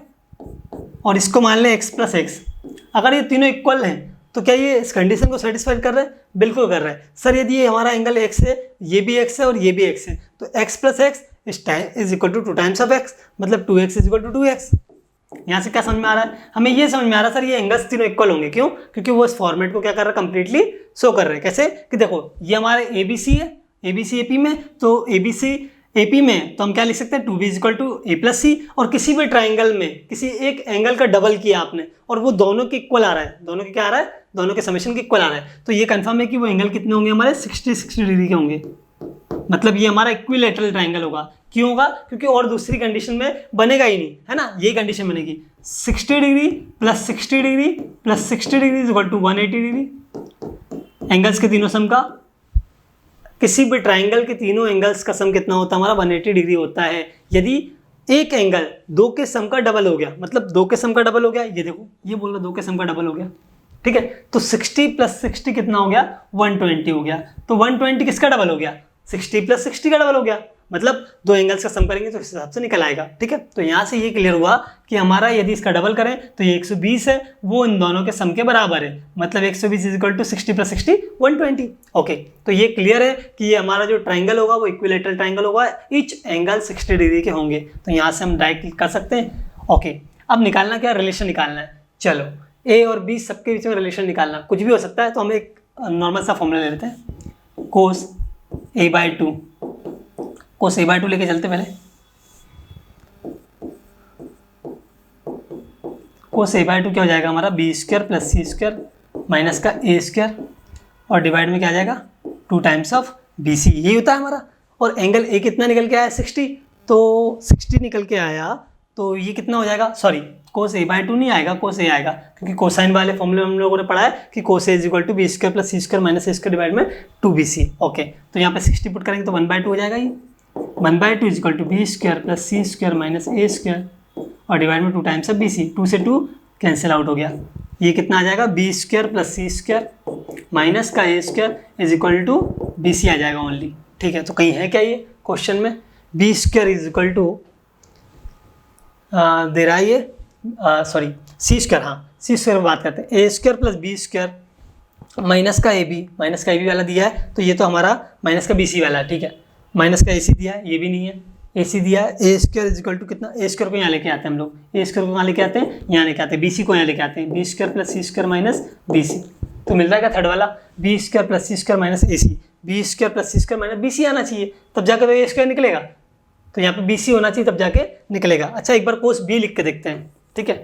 और इसको मान लें x प्लस एक्स। अगर ये तीनों इक्वल हैं तो क्या ये इस कंडीशन को सेटिस्फाई कर रहे हैं? बिल्कुल कर रहे हैं। सर यदि ये हमारा एंगल x है, ये भी x है और ये भी x है, तो x plus X is equal to 2 times of x, मतलब 2x is equal to 2x। यहाँ से क्या समझ में आ रहा है? हमें ये समझ में आ रहा है सर ये एंगल्स तीनों इक्वल होंगे। क्यों? क्योंकि वो इस फॉर्मेट को क्या कर रहा है? कंप्लीटली शो कर रहे हैं। कैसे? कि देखो ये हमारे ABC है, ABC AP में, तो ABC AP में तो हम क्या लिख सकते हैं? 2B is equal to A plus C. और किसी भी ट्राइंगल में किसी एक एंगल का डबल किया आपने और वो दोनों के इक्वल आ रहा है, दोनों के क्या आ रहा है? दोनों के समेशन के इक्वल आ रहा है, तो ये कंफर्म है कि वो एंगल कितने होंगे? हमारे 60 डिग्री के होंगे। मतलब ये हमारा इक्विलेटरल ट्राइंगल होगा। क्यों होगा? क्योंकि और दूसरी कंडीशन में बनेगा ही नहीं, है ना? यही कंडीशन बनेगी 60 degree plus 60 degree plus 60 degree is equal to 180 degree. Angles के तीनों सम का, किसी भी ट्राइंगल के तीनों एंगल्स का सम कितना होता है? हमारा 180 डिग्री होता है। यदि एक एंगल 2 के सम का डबल हो गया, मतलब 2 के सम का डबल हो गया, ये देखो ये बोल रहा 2 के सम का डबल हो गया। ठीक है, तो 60 प्लस 60 कितना हो गया? 120 हो गया। तो 120 किसका डबल हो गया? 60 प्लस 60 का डबल हो गया, मतलब 2 एंगल्स का सम करेंगे तो इस हिसाब से निकल आएगा। ठीक है, तो यहाँ से ये क्लियर हुआ कि हमारा यदि इसका डबल करें तो ये 120 है, वो इन दोनों के सम के बराबर है, मतलब 120 is equal to 60 plus 60 120। Okay, तो ये क्लियर है कि ये हमारा जो ट्राइंगल होगा वो इक्विलेटरल ट्राइंगल होगा, ईच एंगल 60 डिग्री के होंगे। तो यहाँ से हम डायरेक्ट कर सकते हैं। ओके, अब निकालना क्या? रिलेशन निकालना है। चलो, A और B सबके बीच में रिलेशन निकालना, कुछ भी हो सकता है, तो हम एक नॉर्मल सा फॉर्मूला ले लेते हैं, कोस A/2। कोस A/2 लेके चलते पहले। कोस A/2 क्या हो जाएगा हमारा? B² प्लस C² माइनस का A² और डिवाइड में क्या आ जाएगा? 2 टाइम्स ऑफ BC। यही होता है हमारा। और एंगल A कितना निकल के आया? 60, तो 60 निकल के आया, तो ये कितना हो जाएगा? सॉरी, कोस A/2 नहीं आएगा, कोस A आएगा, क्योंकि कोसाइन वाले फॉर्मूले में हम लोगों ने पढ़ा है कि cos A is equal to B² plus C² minus A² divide में 2BC। ओके, तो यहाँ पे 60 पुट करेंगे तो 1/2 हो जाएगा। ये 1/2 is equal to B² plus C² minus A² और डिवाइड में 2 टाइम्स ऑफ BC। 2 से 2 कैंसिल आउट हो गया। ये कितना आ जाएगा? B² प्लस C² माइनस का A² is equal to BC आ जाएगा ओनली। ठीक है, तो कहीं है क्या ये क्वेश्चन में? B² इज इक्वल टू दे रहा है ये, सॉरी C², हाँ C² में बात करते हैं। A² प्लस B² माइनस का AB वाला दिया है, तो ये तो हमारा माइनस का BC वाला है। ठीक है, माइनस का AC दिया है, ये भी नहीं है, AC दिया है। A² इज इक्वल टू कितना? A² को यहाँ लेके आते हैं हम लोग, A² को कहाँ लेके आते हैं? यहाँ लेके आते हैं। BC को यहाँ लेके आते हैं, B² plus C² minus BC, तो मिल जाएगा थर्ड वाला B² plus C² minus AC। B² plus C² minus BC आना चाहिए, तब जाकर तो A² निकलेगा, तो यहाँ पे BC होना चाहिए, तब जाके निकलेगा। अच्छा, एक बार कोस B लिख के देखते हैं। ठीक है,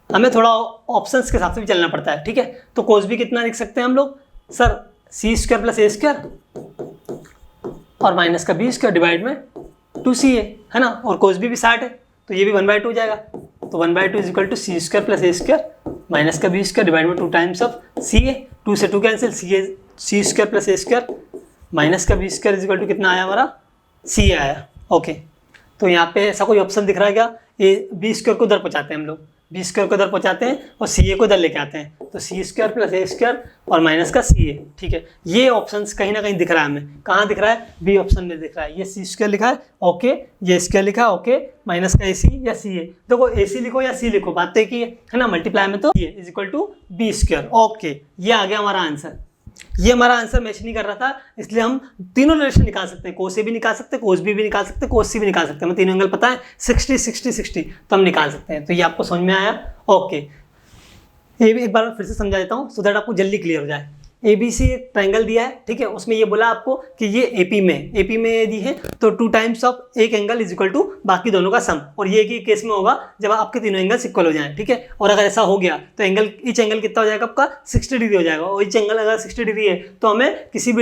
हमें थोड़ा ऑप्शंस के हिसाब से भी चलना पड़ता है। ठीक है, तो कोस B कितना लिख सकते हैं हम लोग? सर C² प्लस A² और माइनस का B² डिवाइड में 2CA, है ना? और कोस B भी 60 है, तो ये भी 1/2 हो जाएगा। तो 1/2 is equal to C² plus A² minus का B² डिवाइड में 2 टाइम्स ऑफ CA। 2 से 2 cancel, C² plus A² minus का B² इज इक्वल टू कितना आया हमारा? CA आया। ओके, तो यहाँ पे ऐसा कोई ऑप्शन दिख रहा है क्या? B² को इधर पहुँचाते हैं हम लोग, B² को इधर पहुँचाते हैं और CA को इधर लेके आते हैं, तो C² प्लस A² और माइनस का CA। ठीक है, ये ऑप्शंस कहीं ना कहीं दिख रहा है हमें। कहाँ दिख रहा है? B ऑप्शन में दिख रहा है। ये C² लिखा है, ओके, ये A² लिखा है, ओके, माइनस का AC या CA। देखो AC लिखो या C लिखो, बात तय की है ना? मल्टीप्लाई में तो ये is equal to B²। Okay, ये आ गया हमारा आंसर। ये हमारा आंसर मैच नहीं कर रहा था, इसलिए हम तीनों रिलेशन निकाल सकते हैं। कोस A भी निकाल सकते हैं, कोस B भी निकाल सकते हैं, कोस C भी निकाल सकते हैं। हमें तीनों एंगल पता है 60 60 60, तो हम निकाल सकते हैं। तो ये आपको समझ में आया? ओके, ये भी एक बार फिर से समझा देता हूँ सो दैट आपको जल्दी क्लियर हो जाए। ABC एक ट्रायंगल दिया है, ठीक है, उसमें ये बोला आपको कि ये AP में यदि है तो 2 टाइम्स ऑफ एक एंगल इज इक्वल टू बाकी दोनों का सम, और ये की केस में होगा जब आपके तीनों एंगल्स इक्वल हो जाएं, ठीक है। और अगर ऐसा हो गया तो एंगल ईच एंगल कितना हो जाएगा आपका 60 डिग्री हो जाएगा, और ईच एंगल अगर 60 डिग्री है तो हमें किसी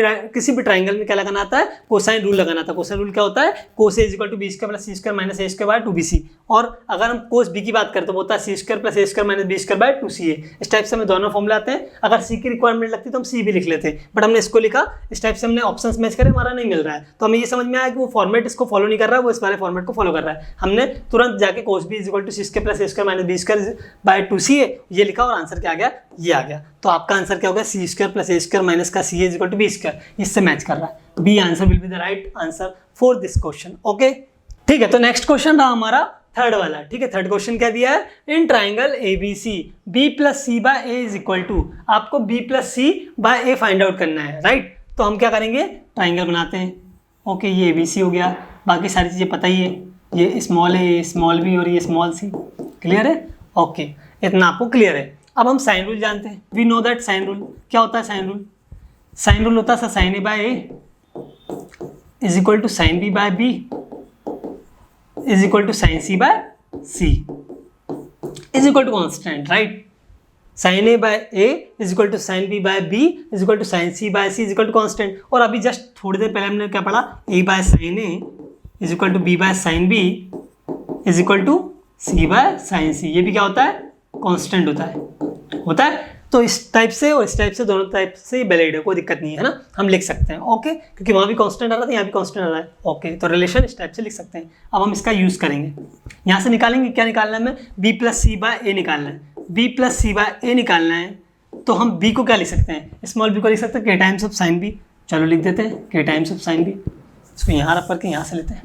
भी ट्राइंगल में क्या लगाना आता है, कोसाइन रूल लगाना आता है। कोसाइन रूल क्या होता है, cos A is equal to B square plus C square minus A square by 2bc, और अगर हम कोस बी की बात करें तो होता है C square plus A square minus B square by 2ca। इस टाइप से हमें दोनों फॉर्मूला आते हैं। अगर सी की रिक्वायरमेंट लगती तो हम सी भी लिख लेते, बट हमने इसको लिखा, इस टाइप से हमने ऑप्शंस मैच करे, हमारा नहीं मिल रहा है, तो हमें ये समझ में आया कि वो फॉर्मेट इसको फॉलो नहीं कर रहा है, वो इस वाले फॉर्मेट को फॉलो कर रहा है। हमने तुरंत जाके cos B is equal to C square plus A square minus B square by 2ca ये लिखा, और आंसर क्या आ गया, ये आ गया। तो आपका आंसर क्या हो गया, सी स्क्वायर प्लस ए स्क्वायर माइनस का C is equal to B square, इससे मैच कर रहा है। B answer will be the right answer for this question. Okay, ठीक है। तो नेक्स्ट क्वेश्चन रहा हमारा थर्ड वाला, ठीक है। थर्ड क्वेश्चन क्या दिया है, in triangle ABC B plus C by A is equal to, आपको B plus C by A find out करना है, राइट। तो हम क्या करेंगे, ट्राइंगल बनाते हैं। ओके, ये ABC हो गया, बाकी सारी चीज़ें पता ही है, ये स्मॉल है, ये स्मॉल बी और ये स्मॉल सी, क्लियर है। ओके, इतना आपको क्लियर है। अब हम साइन रूल जानते हैं, we know that sine rule क्या होता है। साइन रूल होता है sine A by A is equal to sine B by B is equal to sine C by C is equal to constant, right. Sine A by A is equal to sine B by B is equal to sine C by C is equal to constant. और अभी just थोड़ी देर पहले हमने क्या पढ़ा, ए by sine A is equal to B by sine B is equal to C by sine C, ये भी क्या होता है, कॉन्स्टेंट होता है। तो इस टाइप से और इस टाइप से, दोनों टाइप से वैलिड है, कोई दिक्कत नहीं है ना, हम लिख सकते हैं। ओके, क्योंकि वहाँ भी कांस्टेंट आ रहा था, यहाँ भी कांस्टेंट आ रहा है। ओके, तो रिलेशन इस टाइप से लिख सकते हैं। अब हम इसका यूज़ करेंगे, यहाँ से निकालेंगे, क्या निकालना है हमें, B plus C by A निकालना है। B plus C by A निकालना है, तो हम बी को क्या लिख सकते हैं, स्मॉल बी को लिख सकते हैं के टाइम्स ऑफ साइन बी। चलो लिख देते हैं के टाइम्स ऑफ साइन बी, इसको यहाँ रख करके यहाँ से लेते हैं।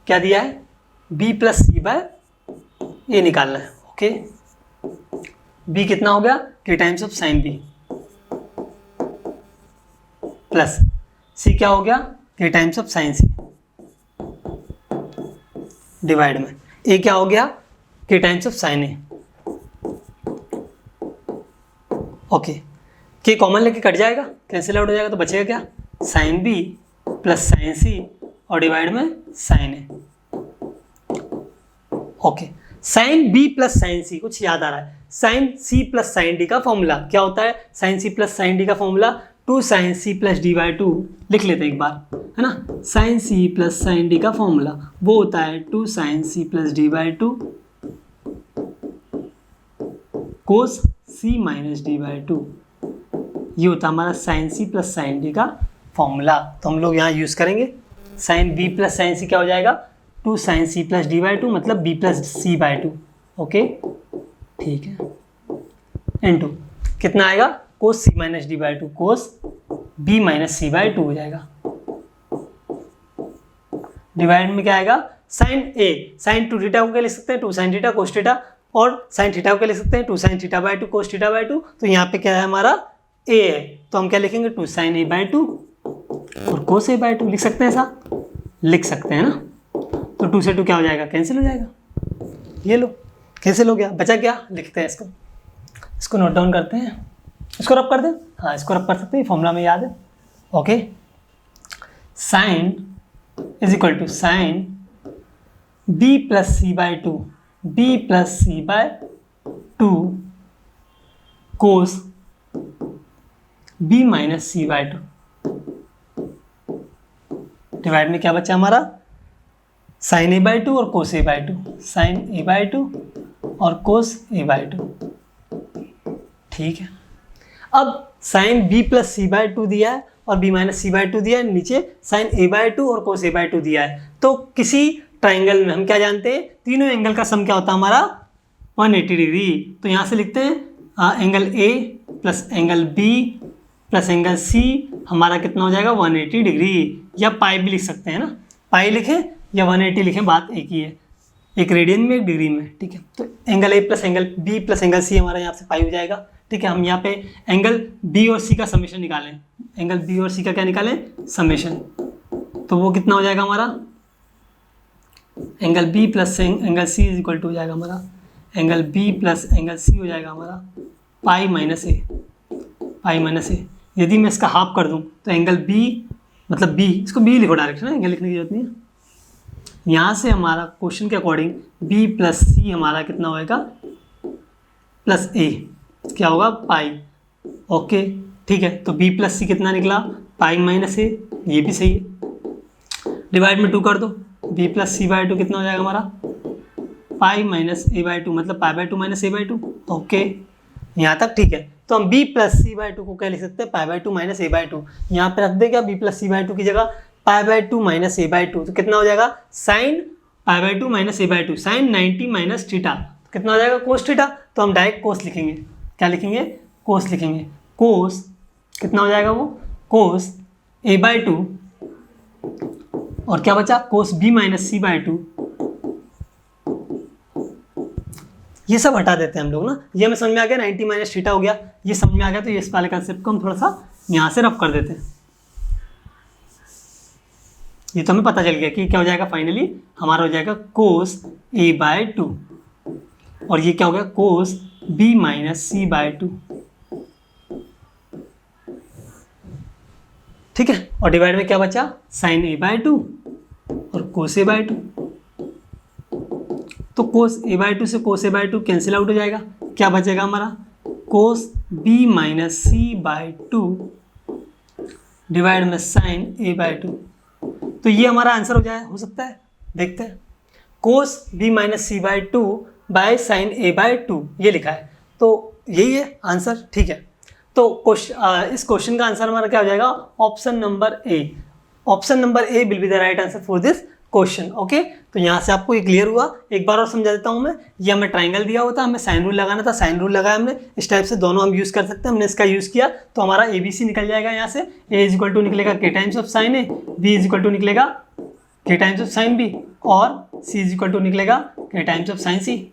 क्या दिया है, B plus C by A निकालना है। ओके, बी कितना हो गया, K times of sine B, plus C क्या हो गया, K times of sine C, divide में ए क्या हो गया, K times of sine A. Okay, K common लेके कट जाएगा, कैंसिल आउट हो जाएगा, तो बचेगा क्या, sine B plus sine C और डिवाइड में sine A. Okay, sine B plus sine सी, कुछ याद आ रहा है, sine C plus sine D का फॉर्मूला क्या होता है, sine C plus sine D का formula 2 sine C plus D by 2, लिख लेते हैं एक बार, है ना। Sine C plus sine D का फॉर्मूला वो होता है 2 sine C plus D by 2 cos C minus D by 2, ये होता है हमारा sine C plus sine D का फॉर्मूला। तो हम लोग यहाँ यूज़ करेंगे, sine B plus sine C क्या हो जाएगा, 2 sine C plus D by 2 मतलब B plus C by 2। Okay, ठीक है, इनटू कितना आएगा, cos C minus D by 2 cos B minus C by 2 हो जाएगा, डिवाइड में क्या आएगा, साइन ए, साइन 2 थीटा को क्या लिख सकते हैं, 2 साइन थीटा कोस थीटा, और साइन थीटा को क्या लिख सकते हैं, 2 sine theta by 2 cos theta by 2। तो यहाँ पे क्या है हमारा ए है, तो हम क्या लिखेंगे, 2 साइन ए बाई 2 और कोस ए बाई 2 लिख सकते हैं, ऐसा लिख सकते हैं ना। तो 2 से 2 क्या हो जाएगा, कैंसिल हो जाएगा, ये लो कैंसिल हो गया, बचा क्या, लिखते हैं इसको नोट डाउन करते हैं, इसको रब कर दें, हाँ इसको रब कर सकते हैं, फॉर्मूला में याद है। Okay, sine is equal to sine B plus C by 2 B plus C by 2 cos B minus C by 2, divide में क्या बचा हमारा, साइन ए बाई 2 और cos A by 2, sine A by 2 और कोस ए बाई 2, ठीक है। अब sine B plus C by 2 दिया है और बी माइनस सी बाई 2 दिया है, नीचे साइन ए बाई 2 और कोस ए बाई 2 दिया है। तो किसी ट्राइंगल में हम क्या जानते हैं, तीनों एंगल का सम क्या होता है हमारा, 180 डिग्री। तो यहाँ से लिखते हैं angle A plus angle B plus angle C हमारा कितना हो जाएगा, 180 डिग्री, या पाई भी लिख सकते हैं ना, पाई लिखें या 180 लिखें, बात एक ही है, एक रेडियन में एक डिग्री में, ठीक है। तो angle A plus angle B plus angle C हमारा यहाँ से पाई हो जाएगा, ठीक है। हम यहाँ पे एंगल बी और सी का समेशन निकालें, एंगल बी और सी का क्या निकालें, समेशन, तो वो कितना हो जाएगा हमारा angle B plus angle C is equal to हो जाएगा हमारा, angle B plus angle C हो जाएगा हमारा पाई माइनस ए, पाई माइनस ए। यदि मैं इसका हाफ कर दूं तो एंगल बी मतलब बी, इसको बी लिखो डायरेक्ट ना, एंगल लिखने की जरूरत नहीं है। यहाँ से हमारा क्वेश्चन के अकॉर्डिंग बी प्लस सी हमारा कितना होएगा, प्लस ए, क्या होगा पाई। ओके ठीक है, तो बी प्लस सी कितना निकला, पाई माइनस ए, ये भी सही है। डिवाइड में 2 कर दो, बी प्लस सी बाई 2 कितना हो जाएगा हमारा, पाई माइनस ए बाई 2, मतलब पाई by 2 minus A by 2। Okay यहाँ तक ठीक है। तो हम b प्लस सी बाई 2 को क्या लिख सकते हैं, पाई बाई 2 माइनस ए बाई 2। यहाँ पे रख दे क्या, b प्लस सी बाई 2 की जगह pi by 2 minus A by 2, तो कितना हो जाएगा sine pi by 2 minus A by 2, sine 90 minus theta, कितना हो जाएगा कोस थीटा। तो हम डायरेक्ट कोस लिखेंगे, क्या लिखेंगे, कोस लिखेंगे। कोस कितना हो जाएगा वो, कोस ए बाई 2 और क्या बचा, कोस b माइनस सी बाई 2। ये सब हटा देते हैं हम लोग ना, ये हमें समझ में आ गया 90 माइनस थीटा हो गया, ये समझ में आ गया। तो ये इस वाले कंसेप्ट को हम थोड़ा सा यहाँ से रफ कर देते हैं। ये तो हमें पता चल गया कि क्या हो जाएगा, फाइनली हमारा हो जाएगा कोस ए बाय 2 और ये क्या हो गया, कोस बी माइनस सी बाय 2। ठीक है, और डिवाइड में क्या बचा, साइन ए बाय 2 और कोस ए बाय 2। तो कोस ए बाई 2 से cos A by 2 cancel out हो जाएगा, क्या बचेगा हमारा, cos B minus C by 2 divide में साइन ए बाई 2। तो ये हमारा आंसर हो सकता है, देखते हैं। Cos B minus C by 2 by sine A by 2 ये लिखा है, तो यही है आंसर। ठीक है, तो इस क्वेश्चन का आंसर हमारा क्या हो जाएगा, option number A. Option number A will be the right answer for this question. Okay, तो यहाँ से आपको ये क्लियर हुआ। एक बार और समझा देता हूँ मैं, ये हमें ट्राइंगल दिया हुआ था, हमें साइन रूल लगाना था, साइन रूल लगाया हमने। इस टाइप से दोनों हम यूज़ कर सकते हैं, हमने इसका यूज़ किया तो हमारा ए बी सी निकल जाएगा। यहाँ से ए इज इक्वल टू निकलेगा के times of sine A, B is equal to निकलेगा के टाइम्स ऑफ साइन बी और सी इज इक्वल टू निकलेगा के टाइम्स ऑफ साइन सी।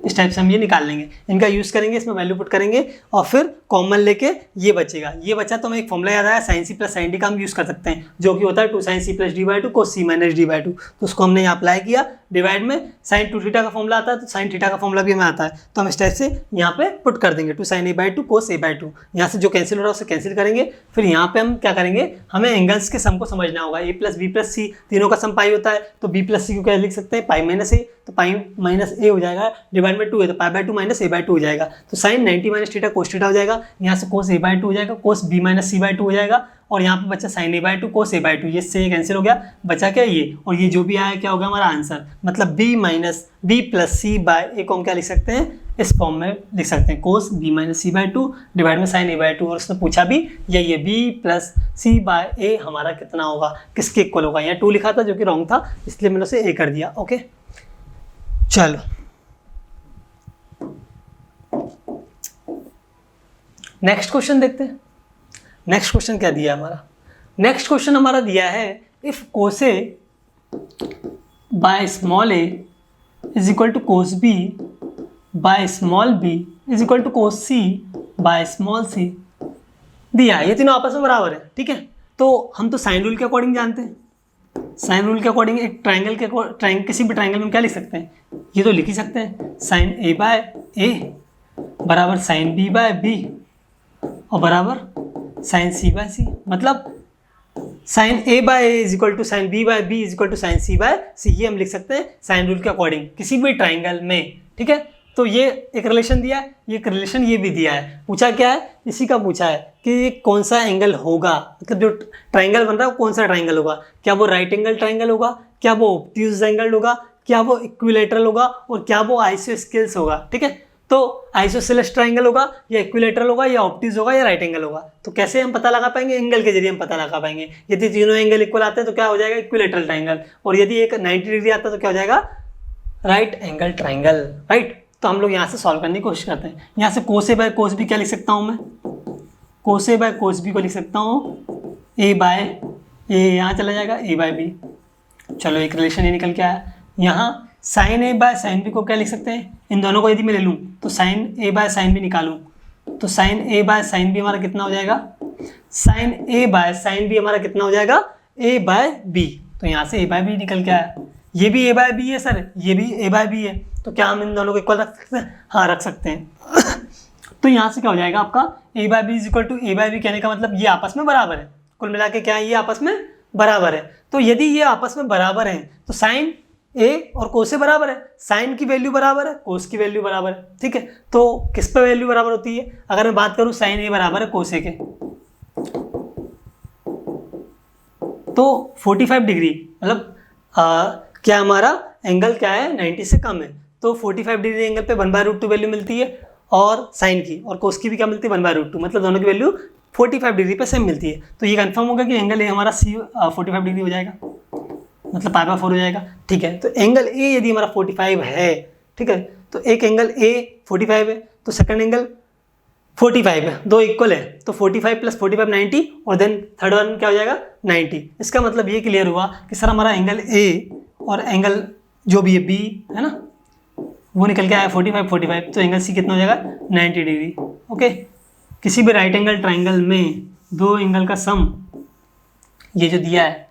इस टाइप से हम ये निकाल लेंगे, इनका यूज़ करेंगे, इसमें वैल्यू पुट करेंगे और फिर कॉमन लेके ये बचेगा। ये बचा तो हमें एक फॉर्मूला याद आया, sine C plus sine D का हम यूज़ कर सकते हैं, जो कि होता है 2 sine C plus D by 2 cos C minus D by 2। तो उसको हमने यहाँ अप्लाई किया। डिवाइड में साइन 2 थीटा का फॉर्मूला आता है, तो साइन थीटा का फॉर्मूला भी हमें आता है, तो हम इस टाइप से यहाँ पे पुट कर देंगे 2 sine A by 2 cos A by 2। यहाँ से जो कैंसिल हो रहा है उसे कैंसिल करेंगे। फिर यहाँ पे हम क्या करेंगे, हमें एंगल्स के सम को समझना होगा। ए प्लस बी प्लस सी तीनों का सम पाई होता है, तो बी प्लस सी को क्या लिख सकते हैं, पाई माइनस ए, तो पाई माइनस ए हो जाएगा। डिवाइड में 2 है तो pi by 2 minus A by 2 हो जाएगा। तो sine 90 minus theta cos theta हो जाएगा। यहाँ से कोस ए बाई 2 हो जाएगा, cos B minus C by 2 हो जाएगा और यहाँ पे बचा sine A by 2 cos A by 2, ये से ये कैंसिल हो गया, बचा क्या ये, और ये जो भी आया क्या होगा हमारा आंसर। मतलब बी प्लस सी बाई ए को हम क्या लिख सकते हैं, इस फॉर्म में लिख सकते हैं, cos B minus C by 2 divide में साइन ए बाई 2। और उसने पूछा भी यही है, B plus C by A हमारा कितना होगा, किसके इक्वल होगा। यहाँ 2 लिखा था जो कि रॉन्ग था, इसलिए मैंने उसे ए कर दिया। ओके चलो नेक्स्ट क्वेश्चन देखते हैं। नेक्स्ट क्वेश्चन क्या दिया है हमारा, नेक्स्ट क्वेश्चन हमारा दिया है, if cos A by small A is equal to cos B by small B is equal to cos C by small C दिया है। ये तीनों आपस में बराबर है। ठीक है, तो हम तो साइन रूल के अकॉर्डिंग जानते हैं, साइन रूल के अकॉर्डिंग एक ट्राइंगल किसी भी ट्राइंगल में क्या लिख सकते हैं, ये तो लिख ही सकते हैं, साइन ए बाय ए बराबर साइन बी बाय बी और बराबर साइन सी बाय सी। मतलब sine A by A is equal to sine B by B is equal to sine C by C, ये हम लिख सकते हैं साइन रूल के अकॉर्डिंग किसी भी ट्राइंगल में। ठीक है, तो ये एक रिलेशन दिया है, ये एक रिलेशन ये भी दिया है। पूछा क्या है, इसी का पूछा है कि कौन सा एंगल होगा, मतलब जो ट्राइंगल बन रहा है वो कौन सा ट्राइंगल होगा, क्या वो राइट एंगल ट्राइंगल होगा, क्या वो ऑब्ट्यूज एंगल होगा, क्या वो इक्विलेटरल होगा और क्या वो आइसोस्केल्स होगा। ठीक है, तो आइसोसेलेस ट्राइंगल होगा या इक्विलेटरल होगा या ऑब्ट्यूज होगा या राइट एंगल होगा। तो कैसे हम पता लगा पाएंगे, एंगल के जरिए हम पता लगा पाएंगे। यदि तीनों एंगल इक्वल आते हैं तो क्या हो जाएगा, इक्विलेटरल ट्राइंगल, और यदि एक 90 डिग्री आता है तो क्या हो जाएगा, राइट एंगल ट्राइंगल। राइट, तो हम लोग यहाँ से सॉल्व करने की कोशिश करते हैं। यहाँ से cos A bye cos B क्या लिख सकता हूँ मैं, कोस ए बाय कोस बी को लिख सकता हूँ ए बाय ए, यहाँ चला जाएगा ए बाय बी। चलो एक रिलेशन ये निकल के आया। यहाँ sine A by sine B को क्या लिख सकते हैं, इन दोनों को यदि मैं ले लूँ तो sine A by sine B निकालूँ तो sine A by sine B हमारा कितना हो जाएगा, sine A by sine B हमारा कितना हो जाएगा, ए बाय बी। तो यहाँ से ए बाय बी निकल के आया। ये भी ए बाय बी है सर, ये भी ए बाय बी है, तो क्या हम इन दोनों को इक्वल रख सकते हैं? हाँ रख सकते हैं। तो यहाँ से क्या हो जाएगा आपका A by B is equal to A by B, कहने का मतलब ये आपस में बराबर है, कुल मिला के क्या है, ये आपस में बराबर है। तो यदि ये आपस में बराबर हैं तो साइन ए और कोस से बराबर है, साइन की वैल्यू बराबर है, कोस की वैल्यू बराबर है, ठीक है। तो किस पे वैल्यू बराबर होती है? अगर मैं बात करूँ साइन ए बराबर है कोस ए के, तो 45 डिग्री मतलब क्या हमारा एंगल क्या है, 90 से कम है, तो 45 डिग्री एंगल पे 1/√2 वैल्यू मिलती है, और साइन की और कोस की भी क्या मिलती है, 1/√2, मतलब दोनों की वैल्यू 45 डिग्री पे सेम मिलती है। तो ये कंफर्म होगा कि एंगल ए हमारा सी 45 डिग्री हो जाएगा, मतलब π/4 हो जाएगा, ठीक है। तो एंगल ए यदि हमारा 45 है, ठीक है, तो एक एंगल ए 45 है, तो सेकंड एंगल 45 है, दो इक्वल है, तो 45 + 45 90, और देन थर्ड वन क्या हो जाएगा 90। इसका मतलब ये क्लियर हुआ कि सर हमारा एंगल ए और एंगल जो भी है बी है ना, वो निकल के आया 45, तो एंगल सी कितना हो जाएगा 90 डिग्री। ओके, किसी भी राइट एंगल ट्राइंगल में दो एंगल का सम ये जो दिया है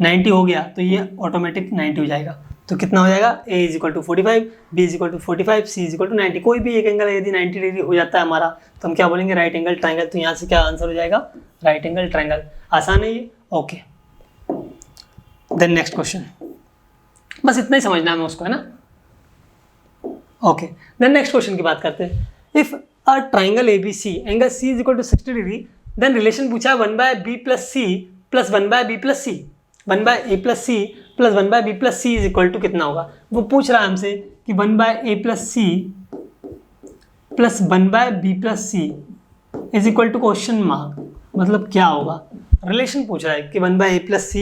90 हो गया, तो ये ऑटोमेटिक 90 हो जाएगा। तो कितना हो जाएगा, a = 45, b = 45, c = 90। कोई भी एक एंगल यदि 90 डिग्री हो जाता है हमारा, तो हम क्या बोलेंगे, राइट एंगल ट्राइंगल। तो यहाँ से क्या आंसर हो जाएगा, राइट एंगल ट्राइंगल। आसान है ये, ओके। देन नेक्स्ट क्वेश्चन, बस इतना ही समझना है उसको, है ना, ओके। देन नेक्स्ट क्वेश्चन की बात करते हैं। If a triangle ABC angle C = 60 degree, then relation पूछा है 1/B + C + 1/B + C, 1/A + C + 1/B + C = कितना होगा। वो पूछ रहा है हमसे कि 1/A + C + 1/B + C = question mark, मतलब क्या होगा। रिलेशन पूछ रहा है कि 1/A + C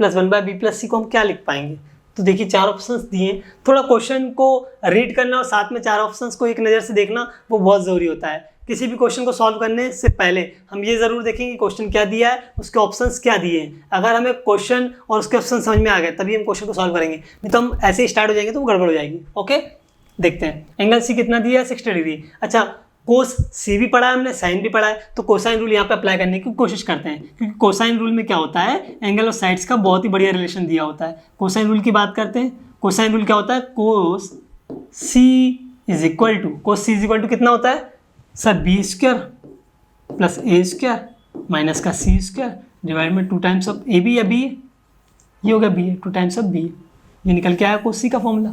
+ 1/B + C को हम क्या लिख पाएंगे। तो देखिए चार ऑप्शंस दिए, थोड़ा क्वेश्चन को रीड करना और साथ में चार ऑप्शंस को एक नज़र से देखना वो बहुत ज़रूरी होता है। किसी भी क्वेश्चन को सॉल्व करने से पहले हम ये ज़रूर देखेंगे क्वेश्चन क्या दिया है, उसके ऑप्शंस क्या दिए हैं। अगर हमें क्वेश्चन और उसके ऑप्शन समझ में आ गए तभी हम क्वेश्चन को सॉल्व करेंगे, नहीं तो हम ऐसे ही स्टार्ट हो जाएंगे तो वो गड़बड़ हो जाएगी। ओके, देखते हैं। एंगल सी कितना दिया है, 60 डिग्री। अच्छा, कोस सी भी पढ़ा है हमने, साइन भी पढ़ा है, तो कोसाइन रूल यहाँ पे अप्लाई करने की कोशिश करते हैं, क्योंकि कोसाइन रूल में क्या होता है, एंगल और साइड्स का बहुत ही बढ़िया रिलेशन दिया होता है। कोसाइन रूल की बात करते हैं। कोसाइन रूल क्या होता है, कोस सी = कितना होता है सर, B² + A² माइनस का C² डिवाइड में 2 टाइम्स ऑफ AB या B, ये हो गया B, 2 टाइम्स ऑफ B, ये निकल के आया कोस सी का फॉर्मूला,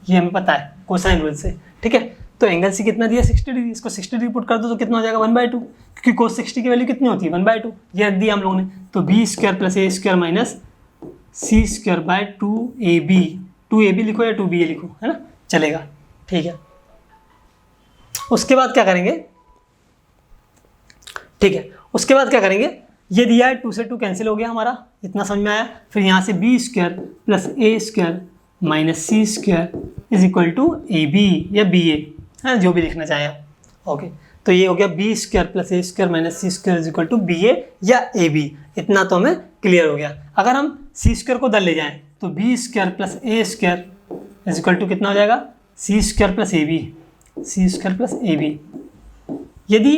ये हमें पता है कोसाइन रूल से, ठीक है। तो एंगल सी कितना दिया, 60 डिग्री, इसको 60 डिग्री पुट कर दो तो कितना हो जाएगा 1/2, क्योंकि कोस 60 की वैल्यू कितनी होती है 1/2, ये रख दिया हम लोगों ने। तो B² + A² minus C²/2AB, 2AB लिखो या 2BA लिखो, है ना, चलेगा, ठीक है। उसके बाद क्या करेंगे, ठीक है, उसके बाद क्या करेंगे, ये दिया है 2 से 2 कैंसिल हो गया हमारा, इतना समझ में आया। फिर यहाँ से B² + A² minus C² = AB या BA, है जो भी लिखना चाहें आप। ओके, तो ये हो गया B² + A² minus C² = BA या AB, इतना तो हमें क्लियर हो गया। अगर हम C² को दल ले जाएं तो B² + A² कितना हो जाएगा, C² + AB, C² + AB। यदि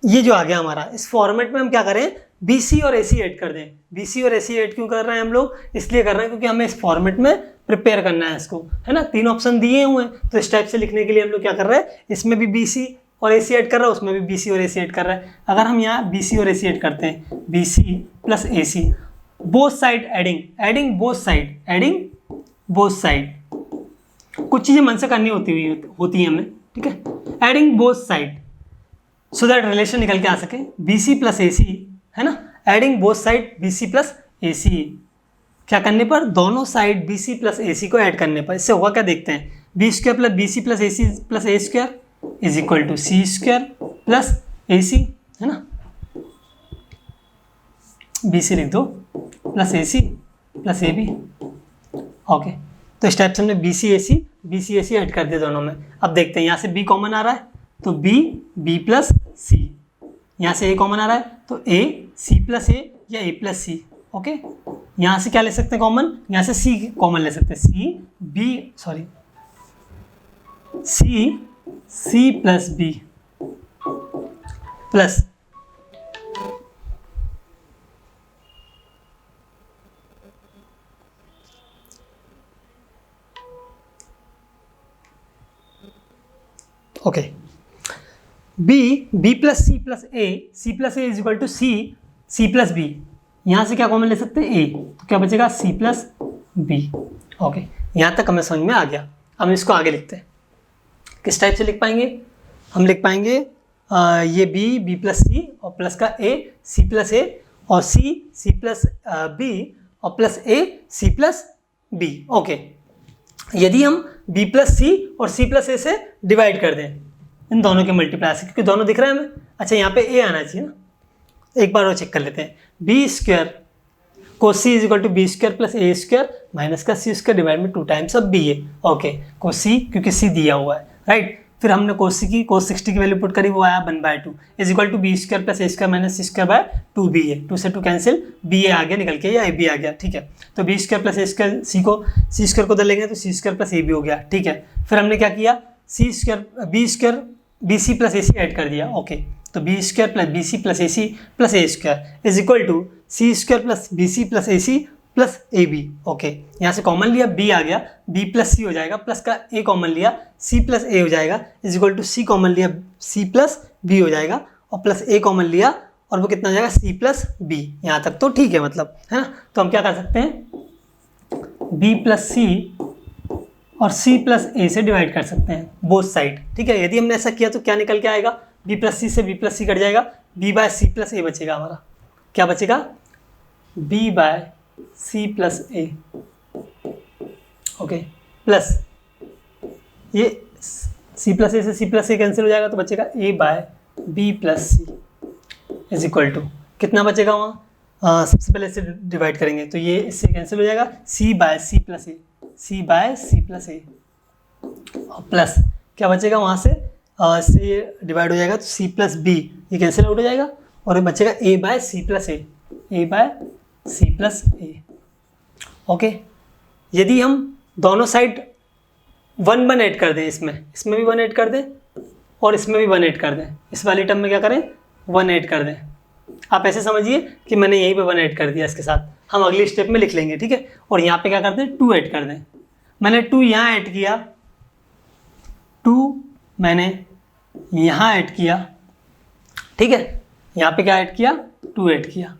ये जो आ गया हमारा, इस फॉर्मेट में हम क्या करें, BC और AC ऐड कर दें। BC और AC ऐड क्यों कर रहे हैं हम लोग, इसलिए कर रहे हैं क्योंकि हमें इस फॉर्मेट में प्रिपेयर करना है इसको, है ना। 3 ऑप्शन दिए हुए हैं, तो इस टाइप से लिखने के लिए हम लोग क्या कर रहे हैं, इसमें भी BC और AC ऐड कर रहा है, उसमें भी BC और AC ऐड कर रहा है। अगर हम यहाँ BC और AC ऐड करते हैं, BC + AC, both side adding both side, कुछ चीज़ें मन से करनी होती हैं हमें, ठीक है। Adding both side so that relation निकल के आ सके, BC + AC, है ना। Adding both side BC + AC, क्या करने पर, दोनों साइड BC + AC को ऐड करने पर, इससे होगा क्या देखते हैं। B² + BC + AC + A² = C² + AC, है ना, BC लिख दो + AC + AB। ओके, तो इस टाइप से हमने BC AC ऐड कर दिया दोनों में। अब देखते हैं, यहाँ से B कॉमन आ रहा है तो B + C, यहाँ से A कॉमन आ रहा है तो A C + A या A + C। ओके, यहाँ से क्या ले सकते हैं कॉमन, यहाँ से C कॉमन ले सकते हैं, C + B plus okay, B plus A is equal to C plus B. यहाँ से क्या कॉमन ले सकते हैं, ए, तो क्या बचेगा सी प्लस बी। ओके, यहाँ तक हमें समझ में आ गया। अब हम इसको आगे लिखते हैं। किस टाइप से लिख पाएंगे, हम लिख पाएंगे ये बी प्लस सी और प्लस का ए, सी प्लस ए, और सी प्लस बी और plus A C plus B. Okay, यदि हम बी प्लस सी और सी प्लस ए से डिवाइड कर दें इन दोनों के मल्टीप्लाई से, क्योंकि दोनों दिख रहे हैं हमें। अच्छा, यहाँ पे ए आना चाहिए ना, एक बार और चेक कर लेते हैं। B square cos C is equal to B square plus A square minus का सी स्क्वायर डिवाइड में 2 times of B A. Okay, cos C, क्योंकि सी दिया हुआ है, राइट। फिर हमने कोस सी की कोस 60 की वैल्यू पुट करी, वो आया 1/2 is equal to B square plus A square minus C square by 2 B A. 2 से 2 कैंसिल, बी ए आ गया निकल के, या ए बी आ गया, ठीक है। तो बी स्क्वायर प्लस ए स्क्वायर, सी स्क्वायर को उधर लेंगे तो सी स्क्वायर प्लस ए बी हो गया, ठीक है। फिर हमने क्या किया, B square B C plus A C add कर दिया। ओके, तो B square plus B C plus A C plus A square is equal to C square plus B C plus A C plus A B. Okay, यहाँ से common लिया, B आ गया, B plus सी हो जाएगा, plus का ए common लिया, C plus A हो जाएगा, is equal to C common लिया, सी प्लस बी हो जाएगा, और प्लस ए कॉमन लिया, और वो कितना हो जाएगा सी प्लस बी। यहाँ तक तो ठीक है, मतलब है ना। तो हम क्या कर सकते हैं, बी प्लस सी और सी प्लस ए से डिवाइड कर सकते हैं बोथ साइड, ठीक है। यदि हमने ऐसा किया तो क्या निकल के आएगा, बी प्लस सी से बी प्लस सी कट जाएगा, बी बाय सी प्लस ए बचेगा हमारा। क्या बचेगा, B by C plus A. Okay, plus ये सी प्लस ए से सी प्लस ए कैंसिल हो जाएगा, तो बचेगा A by B plus C is equal to कितना बचेगा वहाँ, सबसे पहले इससे डिवाइड करेंगे तो ये इससे कैंसिल हो जाएगा, सी by C plus A, C by C plus A, और प्लस क्या बचेगा वहाँ से, इससे ये डिवाइड हो जाएगा तो सी प्लस बी, ये कैंसिल आउट हो जाएगा, और ये बचेगा A bye C plus A, A bye C plus A. Okay, यदि हम दोनों साइड 1 ऐड कर दें, इसमें भी 1 ऐड कर दें और इसमें भी 1 ऐड कर दें, इस वाली टर्म में क्या करें 1 ऐड कर दें। आप ऐसे समझिए कि मैंने यहीं पे 1 ऐड कर दिया, इसके साथ हम अगली स्टेप में लिख लेंगे, ठीक है। और यहाँ पे क्या करते हैं 2 ऐड कर दें, मैंने 2 यहाँ ऐड किया, 2 मैंने यहाँ ऐड किया, ठीक है। यहाँ पे क्या ऐड किया, 2 ऐड किया,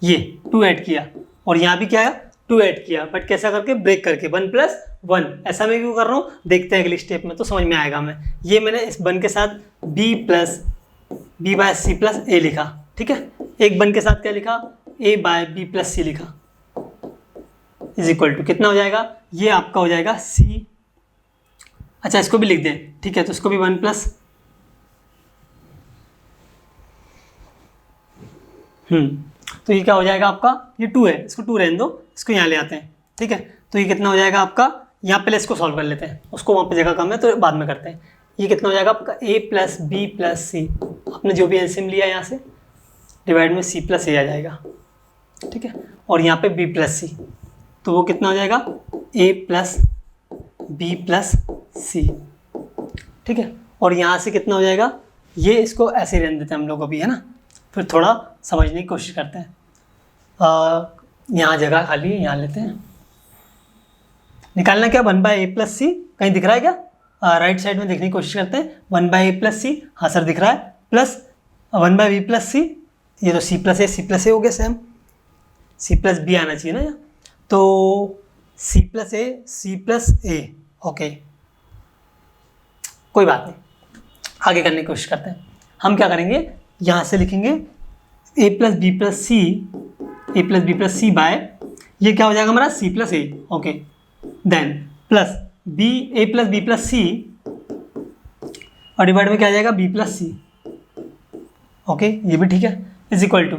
ये 2 ऐड किया, और यहाँ भी क्या है 2 ऐड किया, बट कैसा करके, ब्रेक करके 1 + 1। ऐसा मैं क्यों कर रहा हूँ, देखते हैं अगली स्टेप में तो समझ में आएगा हमें। ये मैंने इस 1 के साथ b plus B by C plus A लिखा, ठीक है। एक 1 के साथ क्या लिखा, a बाय बी प्लस सी लिखा, इज इक्वल टू कितना हो जाएगा, ये आपका हो जाएगा c। अच्छा, इसको भी लिख दें, ठीक है, तो इसको भी 1 प्लस तो ये क्या हो जाएगा आपका, ये 2 है, इसको 2 रहने दो, इसको यहाँ ले आते हैं, ठीक है। तो ये कितना हो जाएगा आपका, यहाँ पहले इसको सॉल्व कर लेते हैं, उसको वहाँ पे जगह कम है तो बाद में करते हैं। ये कितना हो जाएगा आपका a प्लस बी प्लस सी, आपने जो भी एलसीएम लिया यहाँ से डिवाइड में c प्लस ए आ जाएगा, ठीक है। और यहाँ पे b प्लस सी, तो वो कितना हो जाएगा a plus B plus C, ठीक है। और यहाँ से कितना हो जाएगा, ये इसको ऐसे रहने देते हैं हम लोग अभी, है ना। फिर थोड़ा समझने की कोशिश करते हैं, यहाँ जगह खाली है, यहाँ लेते हैं। निकालना क्या, 1/a प्लस सी, कहीं दिख रहा है क्या, राइट साइड में देखने की कोशिश करते हैं। 1/a प्लस सी, हाँ सर दिख रहा है, प्लस 1/b प्लस सी, ये तो c प्लस ए हो गया सेम, c प्लस बी आना चाहिए ना यहाँ, तो c प्लस ए। ओके, कोई बात नहीं, आगे करने की कोशिश करते हैं। हम क्या करेंगे, यहाँ से लिखेंगे a plus B plus C by, ये क्या हो जाएगा हमारा c plus A. Okay, then plus a plus B plus C, और डिवाइड में क्या आ जाएगा b प्लस सी। ओके, ये भी ठीक है, इज इक्वल टू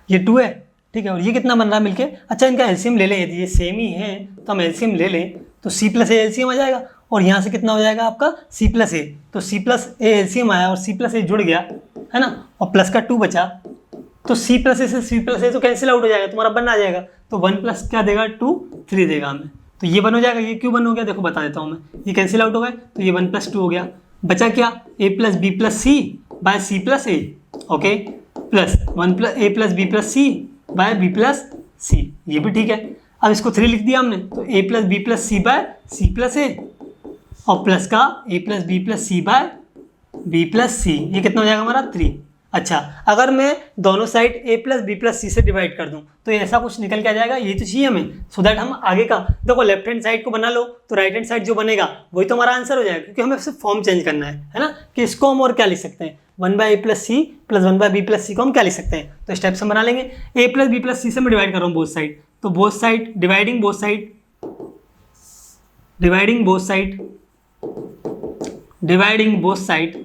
ये 2 है, ठीक है। और ये कितना बन रहा है मिलके, अच्छा इनका एलसीएम ले लें, यदि ये सेम ही है तो हम एलसीएम ले लें, तो c प्लस ए एलसीएम आ जाएगा, और यहाँ से कितना हो जाएगा आपका c प्लस ए, तो c प्लस ए एलसीएम आया और c प्लस ए जुड़ गया, है ना, और प्लस का 2 बचा, तो c प्लस ए से c प्लस ए तो कैंसिल आउट हो जाएगा, तुम्हारा 1 आ जाएगा, तो 1 प्लस क्या देगा 2, 3 देगा हमें, तो ये 1 हो जाएगा। ये क्यों 1 हो गया देखो बता देता हूँ मैं, ये कैंसिल आउट हो गए, तो ये 1 + 2 हो गया, बचा क्या a plus B plus C by C plus A. Okay, plus 1 + a plus B plus C by B plus सी, ये भी ठीक है। अब इसको 3 लिख दिया हमने, तो a plus B plus C by C plus A, और प्लस का a plus B plus C by B plus सी, ये कितना हो जाएगा हमारा 3। अच्छा, अगर मैं दोनों side a plus B plus C से डिवाइड कर दूं तो ऐसा कुछ निकल के आ जाएगा, ये तो चाहिए हमें, सो दैट हम आगे का, देखो लेफ्ट हैंड साइड को बना लो तो राइट हैंड साइड जो बनेगा वही तो हमारा आंसर हो जाएगा, क्योंकि हमें सिर्फ फॉर्म चेंज करना है ना, कि इसको हम और क्या लिख सकते हैं, 1/a plus C plus 1/b plus C को हम क्या लिख सकते हैं, तो इस टाइप से हम बना लेंगे। a plus B plus C से मैं डिवाइड कर रहा हूँ बोथ साइड, तो both side dividing both side, dividing both side, dividing both side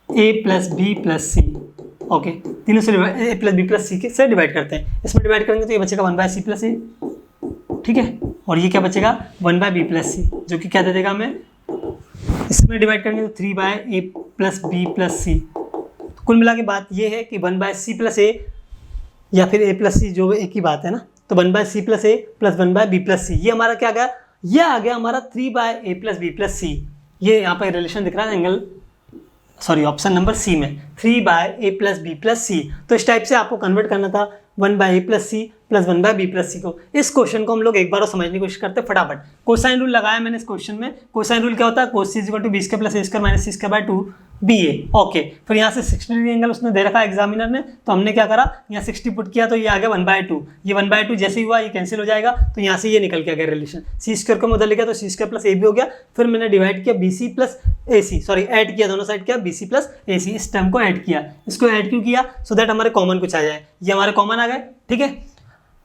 a plus B plus C, okay, तीनों से a plus B plus C से डिवाइड करते हैं। इसमें डिवाइड करेंगे तो ये बचेगा 1/c प्लस ए, ठीक है, और ये क्या बचेगा 1/b प्लस सी, जो कि क्या दे देगा हमें, इसमें डिवाइड करेंगे तो 3/a प्लस बी प्लस सी। कुल मिला के बात ये है कि 1/c प्लस ए या फिर a प्लस सी, जो एक ही बात है ना, तो 1/c plus A plus 1/b plus सी, ये हमारा क्या आ गया, ये आ गया हमारा 3/a प्लस बी प्लस सी। ये यहाँ पर रिलेशन दिख रहा है angle, sorry option number C में 3/a plus B plus C. तो इस टाइप से आपको कन्वर्ट करना था 1/a plus C plus 1/b plus C को। इस क्वेश्चन को हम लोग एक बार और समझने की कोशिश करते हैं फटाफट। कोसाइन रूल लगाया मैंने इस क्वेश्चन में। कोसाइन रूल क्या होता है, cos C is equal to B square plus A square minus C square by 2ba, okay. फिर यहाँ से 60 डिग्री एंगल उसने दे रखा है एग्जामिनर ने, तो हमने क्या करा, यहाँ 60 पुट किया तो ये आ गया 1/2। ये 1/2 जैसे ही हुआ ये कैंसिल हो जाएगा, तो यहाँ से ये निकल के आ गया रिलेशन, सी स्क्वायर को मैं उधर लिखा तो सी स्क्वायर प्लस ए भी हो गया। फिर मैंने डिवाइड किया B C plus A C, sorry add किया, दोनों साइड किया बी सी प्लस ए सी, इस टर्म को ऐड किया। इसको ऐड क्यों किया, सो दैट हमारे कॉमन कुछ आ जाए, ये हमारे कॉमन आ गए, ठीक है,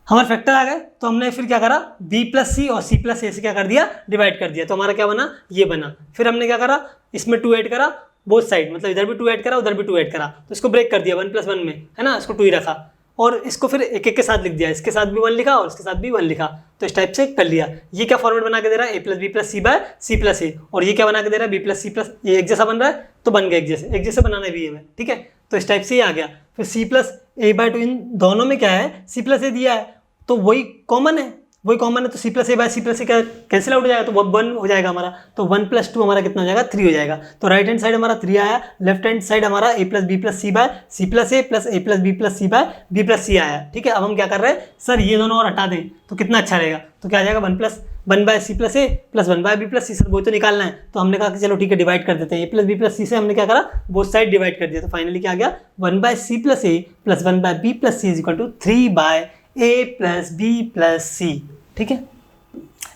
हमारे फैक्टर आ गए। तो हमने फिर क्या करा, b प्लस सी और c प्लस ए से क्या कर दिया, डिवाइड कर दिया, तो हमारा क्या बना, ये बना। फिर हमने क्या करा, इसमें 2 ऐड करा बोथ साइड, मतलब इधर भी 2 ऐड करा उधर भी 2 ऐड करा, तो इसको ब्रेक कर दिया 1 + 1 में, है ना, इसको 2 ही रखा, और इसको फिर एक एक के साथ लिख दिया, इसके साथ भी 1 लिखा और इसके साथ भी 1 लिखा, तो इस टाइप से कर लिया। ये क्या फॉर्मेट बना के दे रहा है, a plus B plus C by C plus A, और ये क्या बना के दे रहा है, b प्लस सी प्लस, ये एक जैसा बन रहा है तो बन गया एक जैसे बनाना है भी हमें, ठीक है। तो इस टाइप से ये आ गया। फिर c प्लस ए बाय 2, इन दोनों में क्या है, c प्लस ए दिया है तो वही कॉमन है, तो c प्लस ए बाय सी प्लस ए क्या कैंसिल आउट हो जाएगा, तो वो 1 हो जाएगा हमारा, तो 1 + 2 हमारा कितना हो जाएगा, 3 हो जाएगा। तो राइट हैंड साइड हमारा 3 आया, लेफ्ट हैंड साइड हमारा a plus B plus C by C plus A plus a plus B plus C by B plus C आया, ठीक है। अब हम क्या कर रहे हैं, सर ये दोनों और हटा दें तो कितना अच्छा रहेगा, तो क्या आ जाएगा 1/c plus A plus 1/b plus C, sir वो तो निकालना है, तो हमने कहा कि चलो ठीक है डिवाइड कर देते हैं, a plus B plus C से हमने क्या करा, बोथ साइड डिवाइड कर दिया, तो फाइनली क्या आ गया 1/c plus A plus 1/b plus C is equal to 3/a plus B plus C, ठीक है।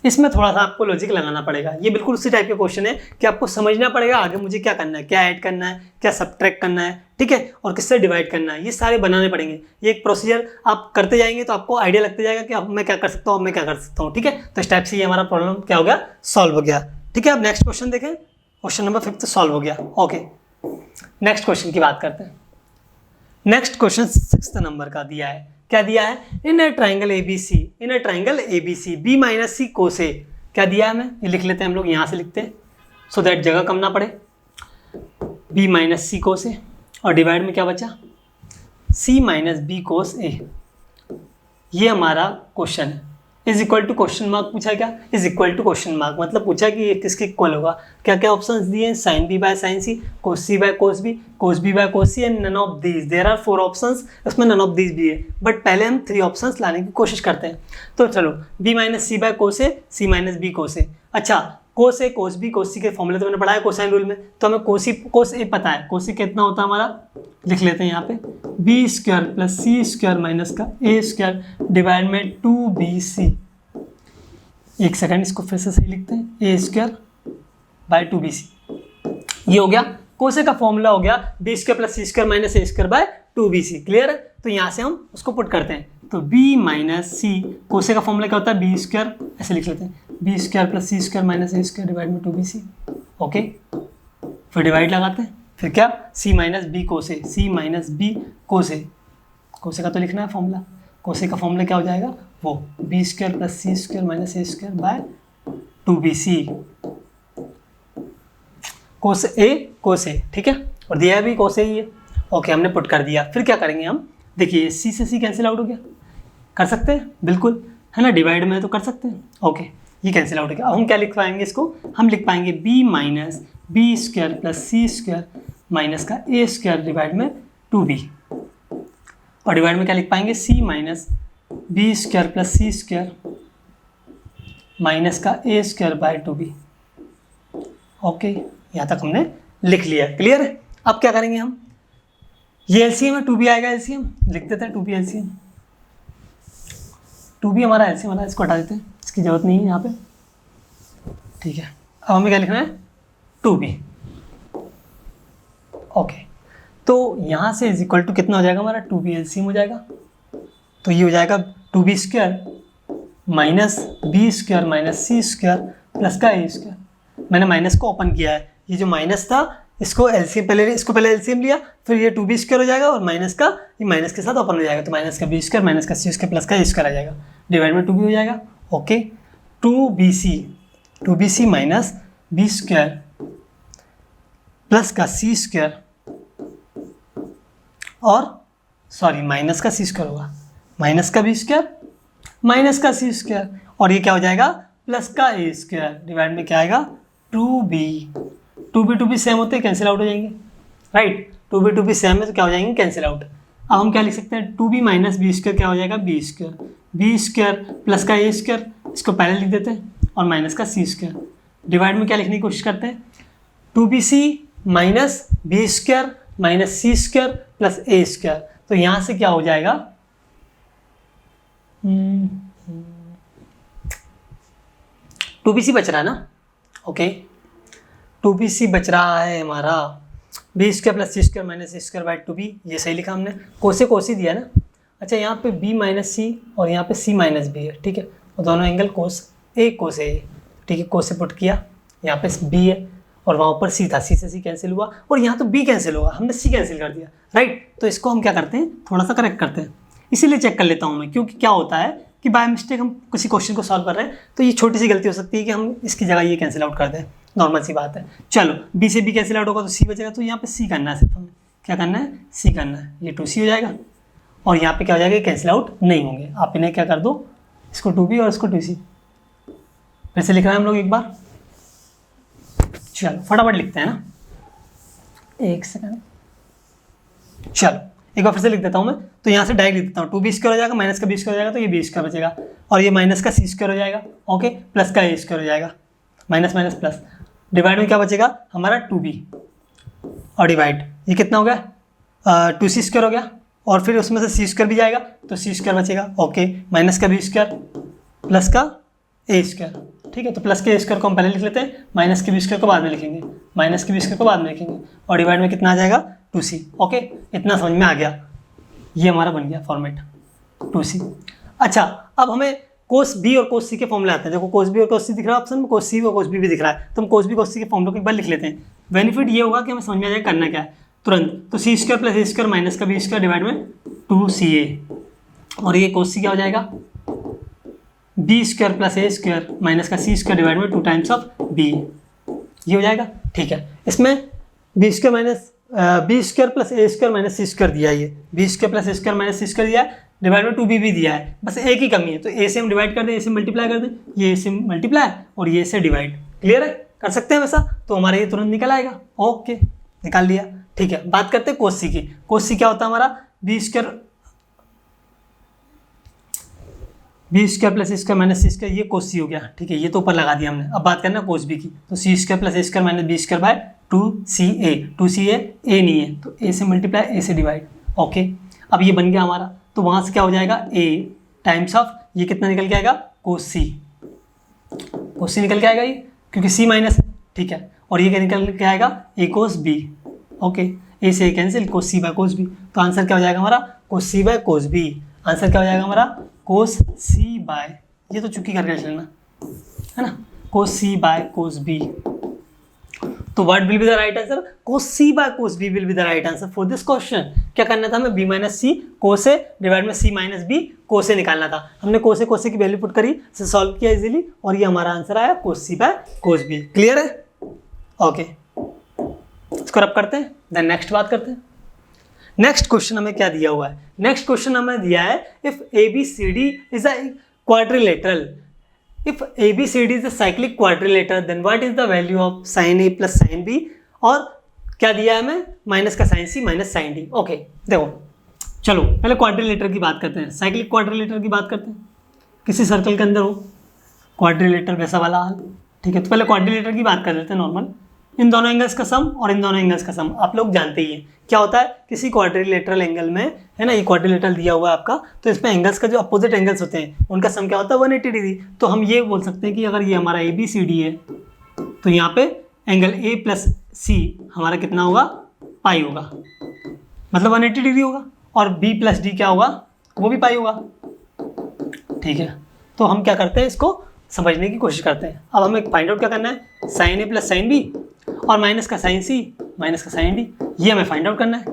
इसमें थोड़ा सा आपको लॉजिक लगाना पड़ेगा, ये बिल्कुल उसी टाइप के क्वेश्चन है कि आपको समझना पड़ेगा आगे मुझे क्या करना है, क्या ऐड करना है, क्या सब्ट्रैक्ट करना है, ठीक है, और किससे डिवाइड करना है, ये सारे बनाने पड़ेंगे। ये एक प्रोसीजर आप करते जाएंगे तो आपको आइडिया लगते जाएगा कि अब मैं क्या कर सकता हूँ, अब मैं क्या कर सकता हूँ, ठीक है। तो इस टाइप से ये हमारा प्रॉब्लम क्या हो गया, सॉल्व हो गया, ठीक है। अब नेक्स्ट क्वेश्चन देखें, क्वेश्चन नंबर 5 सॉल्व हो गया, ओके। नेक्स्ट क्वेश्चन की बात करते हैं। नेक्स्ट क्वेश्चन 6 नंबर का दिया है, क्या दिया है, in a triangle ABC b minus C cos A, क्या दिया है हमें, ये लिख लेते हैं हम लोग, यहाँ से लिखते हैं सो दैट जगह कम ना पड़े, b माइनस सी कोस ए, और डिवाइड में क्या बचा, c minus B cos A. ये हमारा क्वेश्चन है। Is equal to question mark पूछा, क्या is equal to question mark मतलब पूछा कि ये किसके इक्वल होगा। क्या क्या ऑप्शंस दिए हैं, sine B by sine C, cos C by cos B, cos B by cos C, and none of these. There are 4 options, इसमें नन ऑफ दीज भी है, बट पहले हम 3 ऑप्शंस लाने की कोशिश करते हैं। तो चलो b minus C by cos A, C minus B cos A. अच्छा, कोस ए कोस बी कोस सी के फॉर्मूले तो मैंने पढ़ाया कोसाइन रूल में, तो हमें कोस ए पता है, कोस ए कितना होता है हमारा, लिख लेते हैं यहाँ पे बी स्क्वायर प्लस सी स्क्वायर माइनस का ए स्क्वायर डिवाइड में 2bc। एक सेकंड, इसको फिर से सही लिखते हैं, ए स्क्वायर बाय 2bc। ये हो गया कोसे का फॉर्मूला, हो गया B square plus C square minus A square by 2bc, clear है। तो यहाँ से हम उसको पुट करते हैं, तो b माइनस सी, कोसे का फॉर्मूला क्या होता है, बी स्क्वायर, ऐसे लिख लेते हैं B square plus C square minus A square divide में 2bc, ओके। फिर डिवाइड लगाते हैं, फिर क्या, c माइनस बी कोसे, c माइनस बी कोसे, कोसे का तो लिखना है फॉर्मूला, कोसे का फॉर्मूला क्या हो जाएगा, वो B square plus C square minus A square by 2bc, cos A, ठीक है, और दिया है भी कोस ए ही है, ओके, हमने पुट कर दिया। फिर क्या करेंगे हम, देखिए सी से सी कैंसिल आउट हो गया, कर सकते हैं बिल्कुल, है ना, डिवाइड में तो कर सकते हैं, ओके, ये कैंसिल आउट हो गया। अब हम क्या लिख पाएंगे इसको, हम लिख पाएंगे b minus B square plus सी स्क्वायर माइनस का ए स्क्वायर डिवाइड में 2b, और डिवाइड में क्या लिख पाएंगे, सी माइनस बी स्क्वायर प्लस सी स्क्वायर माइनस का a square bye 2b। Okay, यहाँ तक हमने लिख लिया, क्लियर है। अब क्या करेंगे हम, ये एलसीएम है, 2b आएगा एलसीएम, लिख देते हैं 2b एलसीएम। 2b हमारा एलसीएम वाला, इसको हटा देते हैं, इसकी जरूरत नहीं है यहाँ पे, ठीक है। अब हमें क्या लिखना है, 2b। ओके, तो यहाँ से इज इक्वल टू कितना हो जाएगा हमारा, 2b एलसीएम हो जाएगा। तो ये हो जाएगा 2b square minus B square minus सी स्क्वायर प्लस का ए स्क्वायर। मैंने माइनस को ओपन किया है, ये जो माइनस था इसको एलसीएम पहले एलसीएम लिया, फिर ये 2b स्क्वायर हो जाएगा और माइनस का ये माइनस के साथ ओपन हो जाएगा, तो माइनस का बी स्क्वायर माइनस का सी स्क्वायर प्लस का ए स्क्वायर आ जाएगा, डिवाइड में 2b हो जाएगा। Okay, 2bc minus B square plus का सी स्क्वायर और सॉरी माइनस का सी स्क्वायर होगा, माइनस का बी स्क्वायर माइनस का सी स्क्वायर, और ये क्या हो जाएगा, प्लस का ए स्क्वायर, डिवाइड में क्या आएगा, 2b सेम होते हैं, कैंसिल आउट हो जाएंगे, राइट। 2b सेम है तो क्या हो जाएंगे, कैंसिल आउट। अब हम क्या लिख सकते हैं, 2b माइनस बी स्क्वायर क्या हो जाएगा, बी स्क्वायर प्लस का ए स्क्वायर, इसको पहले लिख देते हैं, और माइनस का सी स्क्वायर, डिवाइड में क्या लिखने की कोशिश करते हैं, 2bc minus B square minus सी स्क्वायर प्लस ए स्क्वायर। तो यहाँ से क्या हो जाएगा, 2bc बच रहा है ना, ओके, 2bc बच रहा है हमारा, B square plus C square minus C square by 2b, ये सही लिखा हमने, कोसे दिया ना। अच्छा, यहाँ पे b माइनस सी और यहाँ पे c माइनस बी है, ठीक है, और दोनों एंगल कोस ए, ठीक है, कोसे पुट किया, यहाँ पे b है और वहाँ ऊपर c था, c से c कैंसिल हुआ, और यहाँ तो b कैंसिल होगा, हमने c कैंसिल कर दिया, राइट। तो इसको हम क्या करते हैं, थोड़ा सा करेक्ट करते हैं, इसीलिए चेक कर लेता हूँ मैं, क्योंकि क्या होता है कि बाय मिस्टेक हम किसी क्वेश्चन को सॉल्व कर रहे हैं तो ये छोटी सी गलती हो सकती है कि हम इसकी जगह ये कैंसिल आउट कर दें, नॉर्मल सी बात है। चलो, b से b कैंसिल आउट होगा तो c बचेगा, तो यहाँ पे c करना है, सिर्फ हमें क्या करना है, c करना है, ये 2c हो जाएगा, और यहाँ पे क्या हो जाएगा, कैंसिल आउट नहीं होंगे, आप इन्हें क्या कर दो, इसको 2b और इसको 2c, फिर से लिख रहे हैं हम लोग एक बार, चलो फटाफट लिखते हैं ना, एक सेकंड, चलो एक बार फिर से लिख देता हूँ मैं, तो यहाँ से डायरेक्ट लिख देता हूँ, 2b स्क्वायर हो जाएगा माइनस का b स्क्वायर हो जाएगा, तो ये b स्क्वायर बचेगा, और ये माइनस का c स्क्वायर हो जाएगा, ओके, प्लस का a स्क्वायर हो जाएगा, माइनस माइनस प्लस, डिवाइड में क्या बचेगा हमारा 2b, और डिवाइड ये कितना हो गया, 2c स्क्वायर हो गया, और फिर उसमें से c स्क्वायर भी जाएगा तो c स्क्वायर बचेगा, ओके, माइनस का b स्क्वायर प्लस का a स्क्वायर, ठीक है। तो प्लस के a स्क्वायर को हम पहले लिख लेते हैं, माइनस के b स्क्वायर को बाद में लिखेंगे, माइनस के b स्क्वायर को बाद में लिखेंगे, और डिवाइड में कितना आ जाएगा, 2c, ओके, इतना समझ में आ गया, ये हमारा बन गया फॉर्मेट 2c। अच्छा, अब हमें कोस b और कोस c के फॉर्मूले आते हैं, देखो कोस b और कोस c दिख रहा है ऑप्शन में, कोस c और कोस b भी दिख रहा है, तो हम कोस b कोस c के फॉर्मूले को एक बार लिख लेते हैं। बेनिफिट ये होगा कि हमें समझ में आ जाएगा करना क्या है तुरंत, तो c square plus a square minus का b स्क्वायर डिवाइड में 2ca, और ये कोस c क्या हो जाएगा, b square plus a square minus का c स्क्वायर डिवाइड में 2 टाइम्स ऑफ b, ये हो जाएगा, ठीक है। इसमें b square minus B square plus ए स्क्वायर माइनस सी स्क्वायर दिया है, ये बी स्क्वायर प्लस ए स्क्वायर माइनस सी स्क्वायर दिया है, डिवाइड में 2b भी दिया है, बस एक ही कमी है, तो ए से हम डिवाइड कर दें, ए से मल्टीप्लाई कर दें, ये ए से मल्टीप्लाई और ये से डिवाइड, क्लियर है, कर सकते हैं वैसा, तो हमारा ये तुरंत निकल आएगा, ओके, निकाल लिया, ठीक है। बात करते हैं कोस सी की, कोस सी क्या होता है हमारा, बी स्क्वायर प्लस ए स्क्वायर माइनस सी स्क्वायर, ये कोस सी हो गया, ठीक है, ये तो ऊपर लगा दिया हमने। अब बात करना कोस बी की, तो सी square plus A square minus B square by 2ca a नहीं है तो ए से मल्टीप्लाई ए से डिवाइड, ओके। अब ये बन गया हमारा, तो वहाँ से क्या हो जाएगा, ए टाइम्स ऑफ ये कितना निकल के आएगा, कोस सी निकल के आएगा ये, क्योंकि सी माइनस है, ठीक है, और ये क्या निकल के आएगा, ए कोस बी, ओके, ए से cancel, cos C by cos B, तो आंसर क्या हो जाएगा हमारा, cos C by cos B, answer क्या हो जाएगा हमारा, कोस सी बाय, ये तो चुकी करके चलना है ना, cos C by cos B. तो what will be the right answer, cos C by cos B will be the right answer for this question. क्या करना था हमें, बी माइनस सी कोसे डिवाइड में सी माइनस बी कोसे निकालना था, हमने कोसे की वैल्यू पुट करी, इसे सॉल्व किया इजीली, और ये हमारा आंसर आया कोस C by cos B, clear है, ओके। इसको रब करते हैं, देन नेक्स्ट बात करते हैं। नेक्स्ट क्वेश्चन हमें क्या दिया हुआ है, नेक्स्ट क्वेश्चन हमें दिया है, if ABCD is a quadrilateral, if ABCD is a cyclic quadrilateral then what is the value of sin A plus sin B, और क्या दिया है हमें, माइनस का sin C minus sin D, okay. देखो चलो पहले क्वाड्रिलेटर की बात करते हैं, साइक्लिक क्वाड्रिलेटर की बात करते हैं। किसी सर्कल के अंदर हो क्वाड्रिलेटर वैसा वाला हाल, ठीक है। तो पहले क्वाड्रिलेटर की बात कर लेते हैं नॉर्मल। इन दोनों एंगल्स का सम और इन दोनों एंगल्स का सम आप लोग जानते ही हैं क्या होता है। किसी क्वाड्रिलेटरल एंगल में, है ना, ये क्वाड्रिलेटरल दिया हुआ है आपका, तो इसमें एंगल्स का जो अपोजिट एंगल्स होते हैं उनका सम क्या होता है 180 डिग्री। तो हम ये बोल सकते हैं कि अगर ये हमारा ABCD है तो यहाँ पे एंगल A प्लस C हमारा कितना होगा, पाई होगा, मतलब 180 डिग्री होगा। और B प्लस D क्या होगा, वो भी पाई होगा, ठीक है। तो हम क्या करते हैं, इसको समझने की कोशिश करते हैं। अब हमें फाइंड आउट क्या करना है, sine A plus sine B और माइनस का साइन C माइनस का साइन D, ये हमें फाइंड आउट करना है।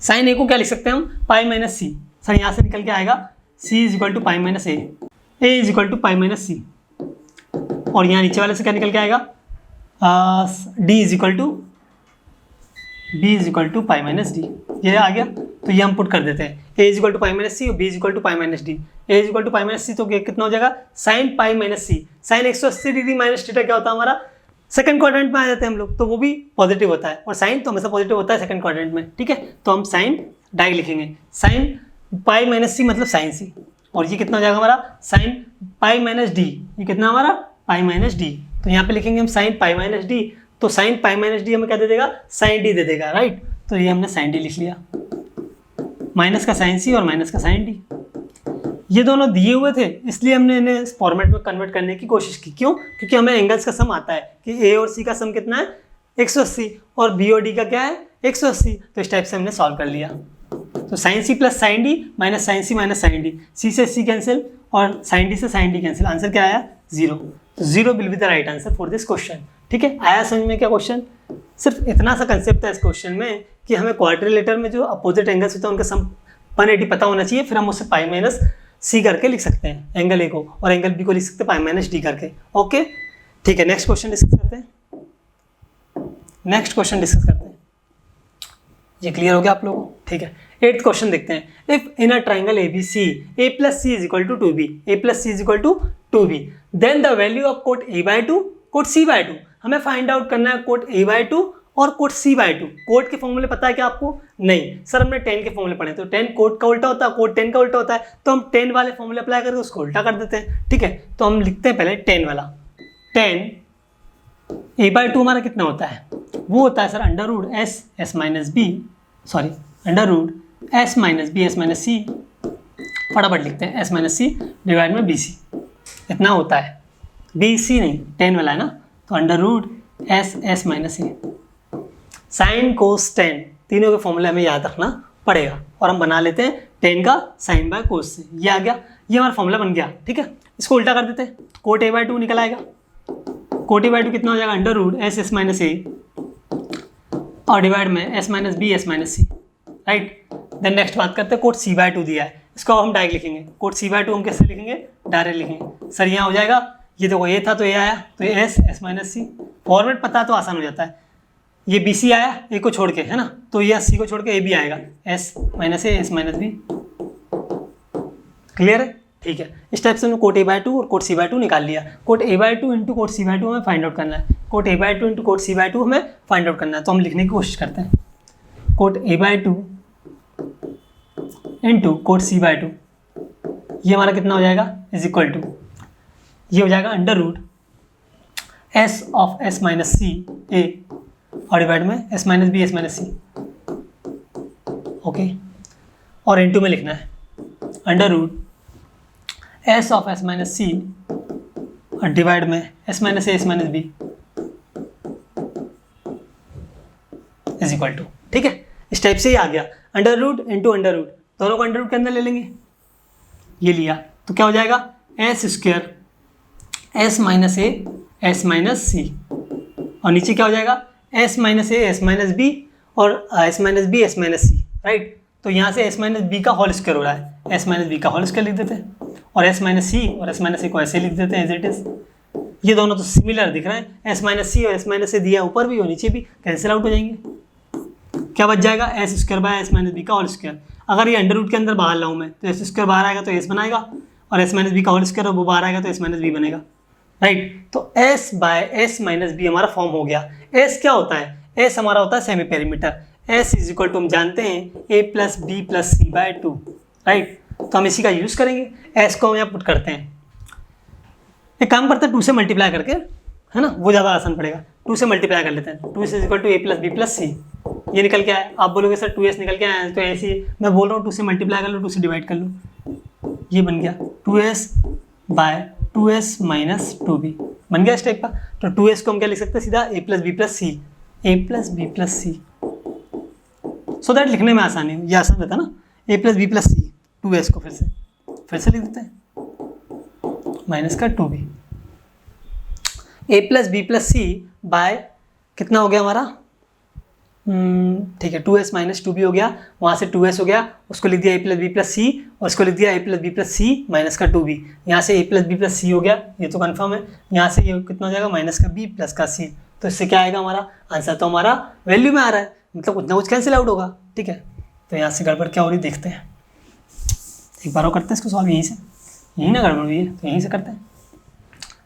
साइन A को क्या लिख सकते हैं हम, पाई माइनस C। सर यहाँ से निकल के आएगा C is equal to pi minus A, A is equal to pi minus C, और यहाँ नीचे वाले से क्या निकल के आएगा, D is equal to B is equal to pi minus D, ये आ गया। तो ये हम पुट कर देते हैं, A is equal to pi minus C और B is equal to pi minus D। A is equal to pi minus C तो कितना हो जाएगा, sine pi minus C। Sine 180 degree minus theta क्या होता है हमारा, सेकंड क्वाड्रेंट में आ जाते हैं हम लोग, तो वो भी पॉजिटिव होता है, और साइन तो हमेशा पॉजिटिव होता है सेकंड क्वाड्रेंट में, ठीक है। तो हम साइन डायरेक्ट लिखेंगे, साइन पाई माइनस C मतलब साइन C, और ये कितना हो जाएगा हमारा, साइन पाई माइनस D, ये कितना हमारा, पाई माइनस D। तो यहाँ पे लिखेंगे हम साइन पाई माइनस D, तो साइन पाई माइनस D हमें क्या दे देगा, साइन D दे देगा, राइट। तो ये हमने साइन D लिख लिया, माइनस का साइन C और माइनस का साइन D। ये दोनों दिए हुए थे इसलिए हमने इन्हें इस फॉर्मेट में कन्वर्ट करने की कोशिश की। क्यों, क्योंकि हमें एंगल्स का सम आता है कि A और C का सम कितना है 180 और B और D का क्या है 180। तो इस टाइप से हमने सॉल्व कर लिया। तो sine C plus sine D minus sine C minus sine D, C से C कैंसिल और साइन D से साइन D कैंसिल, आंसर क्या आया 0। तो 0 will be the right answer for this question, ठीक है। आया समझ में क्या क्वेश्चन, सिर्फ इतना सा कंसेप्ट है इस क्वेश्चन में कि हमें क्वाड्रिलेटर में जो अपोजिट एंगल्स होते हैं उनका सम 180 पता होना चाहिए, फिर हम उससे पाई माइनस C करके लिख सकते हैं एंगल A को, और एंगल B को लिख सकते हैं पाई माइनस D करके। ओके, ठीक है। नेक्स्ट क्वेश्चन डिस्कस करते हैं, ये क्लियर हो गया आप लोगों को, ठीक है। 8th क्वेश्चन देखते हैं। If in a triangle ABC A plus C is equal to 2B, A plus C is equal to 2B, then the value of cot A/2 cot C/2। हमें फाइंड आउट करना है coat A/2 और coat C/2। Coat के फॉर्मूले पता है क्या आपको, नहीं सर हमने tan के फॉर्मूले पढ़े, तो tan कोट का उल्टा होता है, कोट tan का उल्टा होता है, तो हम tan वाले फॉर्मूले अप्लाई करके उसको उल्टा कर देते हैं, ठीक है। तो हम लिखते हैं पहले tan वाला, tan A/2 हमारा कितना होता है, वो होता है sir under root S minus B, sorry under root S minus B S minus C, फटाफट लिखते हैं S माइनस C डिवाइड में BC, इतना होता है। BC नहीं, tan वाला है ना, तो under root S minus A। Sine cos tan तीनों के फॉर्मूले हमें याद रखना पड़ेगा, और हम बना लेते हैं टेन का साइन बाय कोस से। ये आ गया, ये हमारा फॉर्मूला बन गया, ठीक है। इसको उल्टा कर देते हैं, कोट A/2 निकल आएगा। कोट A/2 कितना हो जाएगा, under root S minus A और डिवाइड में S minus B S minus C, right. Then next बात करते हैं कोट C/2 दिया है, इसको हम डायरेक्ट लिखेंगे। कोट C/2 हम कैसे लिखेंगे, डायरेक्ट लिखेंगे। सर यहाँ हो जाएगा, ये देखो ये था तो ये आया, तो ये S माइनस C, फॉर्मेट पता तो आसान हो जाता है। ये BC आया A को छोड़ के, है ना, तो ये C को छोड़ के AB आएगा, S minus A S minus B। Clear है, ठीक है। इस टाइप से हमने कोट A/2 और कोट C/2 निकाल लिया। Coat A/2 into coat C/2 हमें फाइंड आउट करना है, coat A/2 into coat C/2 हमें फाइंड आउट करना है। तो हम लिखने की कोशिश करते हैं, coat A/2 into coat C/2, ये हमारा कितना हो जाएगा इज इक्वल टू, ये हो जाएगा under root S of S minus C A और डिवाइड में S minus B S minus C, okay. और इनटू में लिखना है under root S of S minus C और डिवाइड में S minus A S minus B is equal to, ठीक है। इस टाइप से ही आ गया, under root into under root, दोनों को अंडर रूट के अंदर ले लेंगे, ये लिया तो क्या हो जाएगा S square S minus A S minus C, और नीचे क्या हो जाएगा S minus A S minus B और S minus B S minus C, right. तो यहाँ से S माइनस B का होल स्क्वायर हो रहा है, S माइनस B का होल स्क्वायर लिख देते हैं, और S माइनस C और S माइनस A को ऐसे लिख देते हैं एज इट इज। ये दोनों तो सिमिलर दिख रहे हैं, S माइनस C और S माइनस A दिया ऊपर भी और नीचे भी, कैंसिल आउट हो जाएंगे। क्या बच जाएगा S square by S minus B का होल स्क्वायर। अगर ये अंडर रूट के अंदर बाहर लाऊं मैं तो S स्क्वायर बाहर आएगा तो S बनाएगा, और S माइनस B का होल स्क्वायर वो बाहर आएगा तो S माइनस B बनेगा, राइट। तो S by S minus B हमारा फॉर्म हो गया। S क्या होता है, S हमारा होता है semi perimeter, S is equal to हम जानते हैं A plus B plus C by 2, right. तो हम इसी का यूज़ करेंगे, एस को हम यहाँ पुट करते हैं। एक काम करते हैं 2 से मल्टीप्लाई करके, है ना, वो ज़्यादा आसान पड़ेगा। 2 से मल्टीप्लाई कर लेते हैं। 2 is equal to a plus B plus सी, ये निकल के आया। आप बोलोगे सर 2s निकल के आया है, तो ऐसे ही मैं बोल रहा हूँ 2 से मल्टीप्लाई कर लो, 2 से डिवाइड कर लो, ये बन गया 2s bye 2s minus 2b, बन गया इस टाइप का। तो 2s को हम क्या लिख सकते हैं सीधा a plus B plus c, a plus B plus c, so that लिखने में आसानी हो, ये आसान रहता है ना, a plus B plus c. 2s को फिर से लिख देते हैं माइनस का 2b, ए plus B plus C bye कितना हो गया हमारा, ठीक है 2s माइनस 2b हो गया, वहाँ से 2s हो गया, उसको लिख दिया ए प्लस बी प्लस सी, और उसको लिख दिया ए प्लस बी प्लस सी माइनस का 2b। यहाँ से ए प्लस बी प्लस सी हो गया, ये तो कंफर्म है। यहाँ से ये कितना हो जाएगा माइनस का b प्लस का c, तो इससे क्या आएगा हमारा आंसर, तो हमारा वैल्यू में आ रहा है, मतलब कुछ ना कुछ कैंसिल आउट होगा, ठीक है। तो यहाँ से गड़बड़ क्या हो रही देखते हैं, एक बार और करते हैं इसको सॉल्व यहीं से, यहीं ना गड़बड़ हुई है तो यहीं से करते हैं।